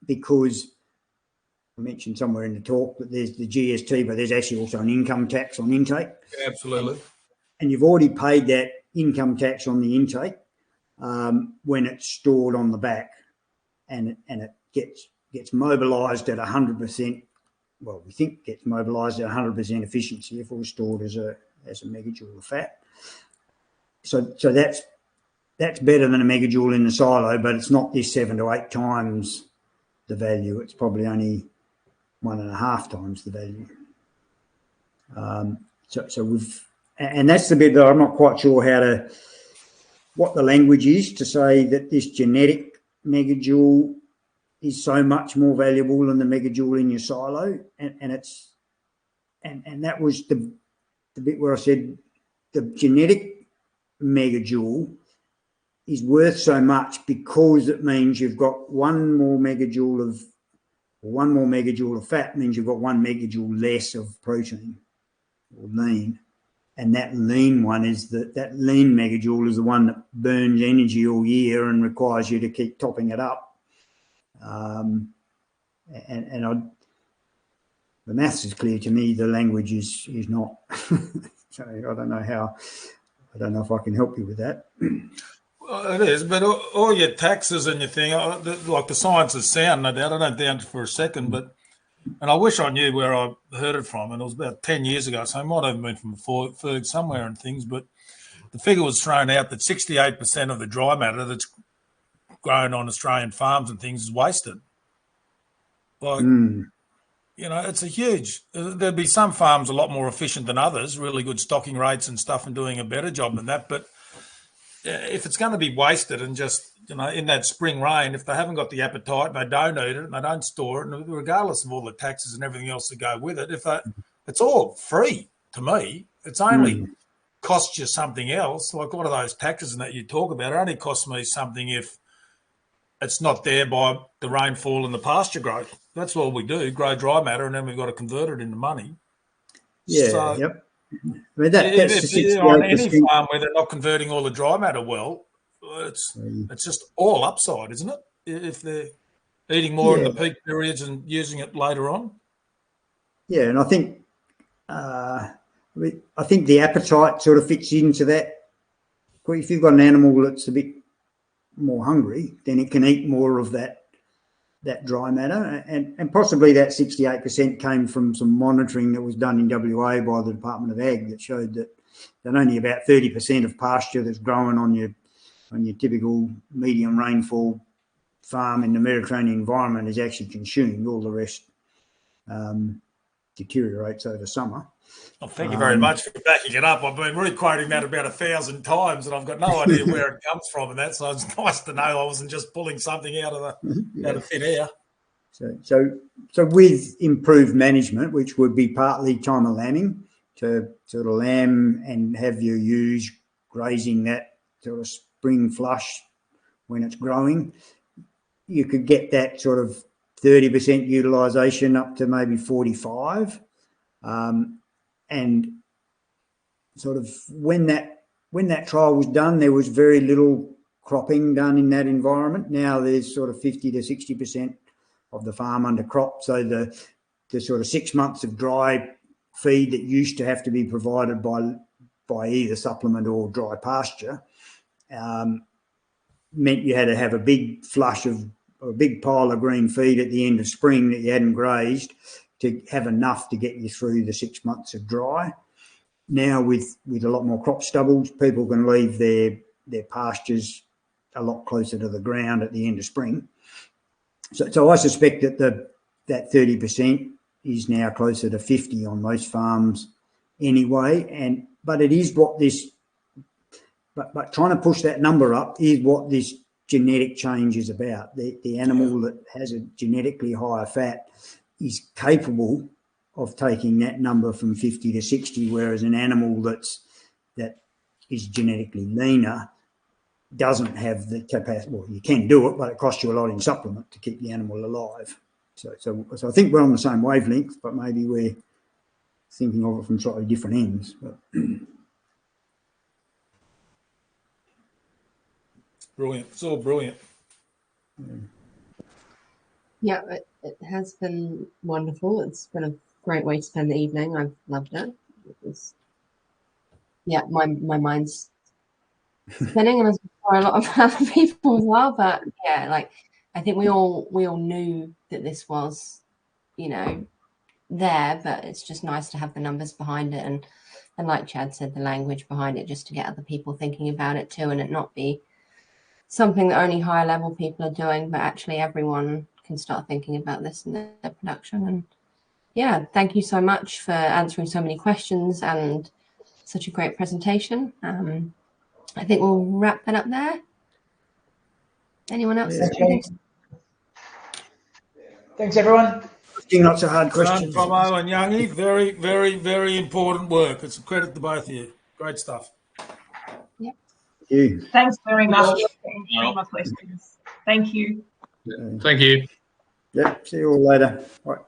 because I mentioned somewhere in the talk that there's the GST, but there's actually also an income tax on intake. Absolutely. And you've already paid that income tax on the intake when it's stored on the back, and it gets mobilised at 100%. Well, we think it gets mobilised at 100% efficiency if it was stored as a megajoule of fat. So that's better than a megajoule in the silo, but it's not this 7 to 8 times the value. It's probably only 1.5 times the value. So we've, and that's the bit that I'm not quite sure what the language is to say that this genetic megajoule is so much more valuable than the megajoule in your silo, and that was the bit where I said the genetic megajoule is worth so much because it means you've got one more megajoule of fat means you've got 1 megajoule less of protein or lean, and that lean one is that lean megajoule is the one that burns energy all year and requires you to keep topping it up. The maths is clear to me. The language is not. So I don't know if I can help you with that. Well, it is, but all your taxes and your thing, like the science is sound, no doubt. I don't doubt it for a second, and I wish I knew where I heard it from, and it was about 10 years ago, so it might have been from Ferg somewhere and things, but the figure was thrown out that 68% of the dry matter that's grown on Australian farms and things is wasted. Like, You know, it's a huge. There'd be some farms a lot more efficient than others, really good stocking rates and stuff, and doing a better job than that. But if it's going to be wasted and just, you know, in that spring rain, if they haven't got the appetite, they don't eat it, and they don't store it, and regardless of all the taxes and everything else that go with it, it's all free to me. It's only costs you something else. Like a lot of those taxes and that you talk about, it only costs me something if it's not there by the rainfall and the pasture growth. That's all we do, grow dry matter, and then we've got to convert it into money. Yeah, so, yep. I mean, that's if on any farm where they're not converting all the dry matter well, it's just all upside, isn't it? If they're eating more in the peak periods and using it later on. Yeah, and I think the appetite sort of fits into that. If you've got an animal that's a bit more hungry, then it can eat more of that dry matter, and possibly that 68% came from some monitoring that was done in WA by the Department of Ag that showed that only about 30% of pasture that's growing on your typical medium rainfall farm in the Mediterranean environment is actually consumed. All the rest deteriorates over summer. Well, thank you very much for backing it up. I've been re-quoting that about 1,000 times, and I've got no idea where it comes from, and that. So it's nice to know I wasn't just pulling something out of thin air. So with improved management, which would be partly timer lambing, to sort of lamb and have your ewes grazing that sort of spring flush when it's growing, you could get that sort of 30% utilisation up to maybe 45%. And sort of when that trial was done, there was very little cropping done in that environment. Now there's sort of 50 to 60% of the farm under crop. So the sort of 6 months of dry feed that used to have to be provided by either supplement or dry pasture meant you had to have a big flush of a big pile of green feed at the end of spring that you hadn't grazed to have enough to get you through the 6 months of dry. Now with a lot more crop stubbles, people can leave their pastures a lot closer to the ground at the end of spring. So I suspect that that 30% is now closer to 50 on most farms anyway. But it is what this, but trying to push that number up is what this genetic change is about. The animal that has a genetically higher fat is capable of taking that number from 50 to 60, whereas an animal that is genetically leaner doesn't have the capacity. Well, you can do it, but it costs you a lot in supplement to keep the animal alive. So I think we're on the same wavelength, but maybe we're thinking of it from slightly different ends. But brilliant. It's all brilliant. Yeah, it has been wonderful. It's been a great way to spend the evening. I've loved it. My mind's spinning, and for a lot of other people as well. But yeah, like I think we all knew that this was, there, but it's just nice to have the numbers behind it, and like Chad said, the language behind it, just to get other people thinking about it too, and it not be something that only higher level people are doing, but actually everyone can start thinking about this in their production. And yeah, thank you so much for answering so many questions and such a great presentation. I think we'll wrap that up there. Anyone else? Thanks, everyone. Lots of hard questions. Promo and Youngie, very, very, very important work. It's a credit to both of you. Great stuff. Yep. Thank you. Thanks very much for answering my questions. Thank you. Thank you. Yep. See you all later. Bye.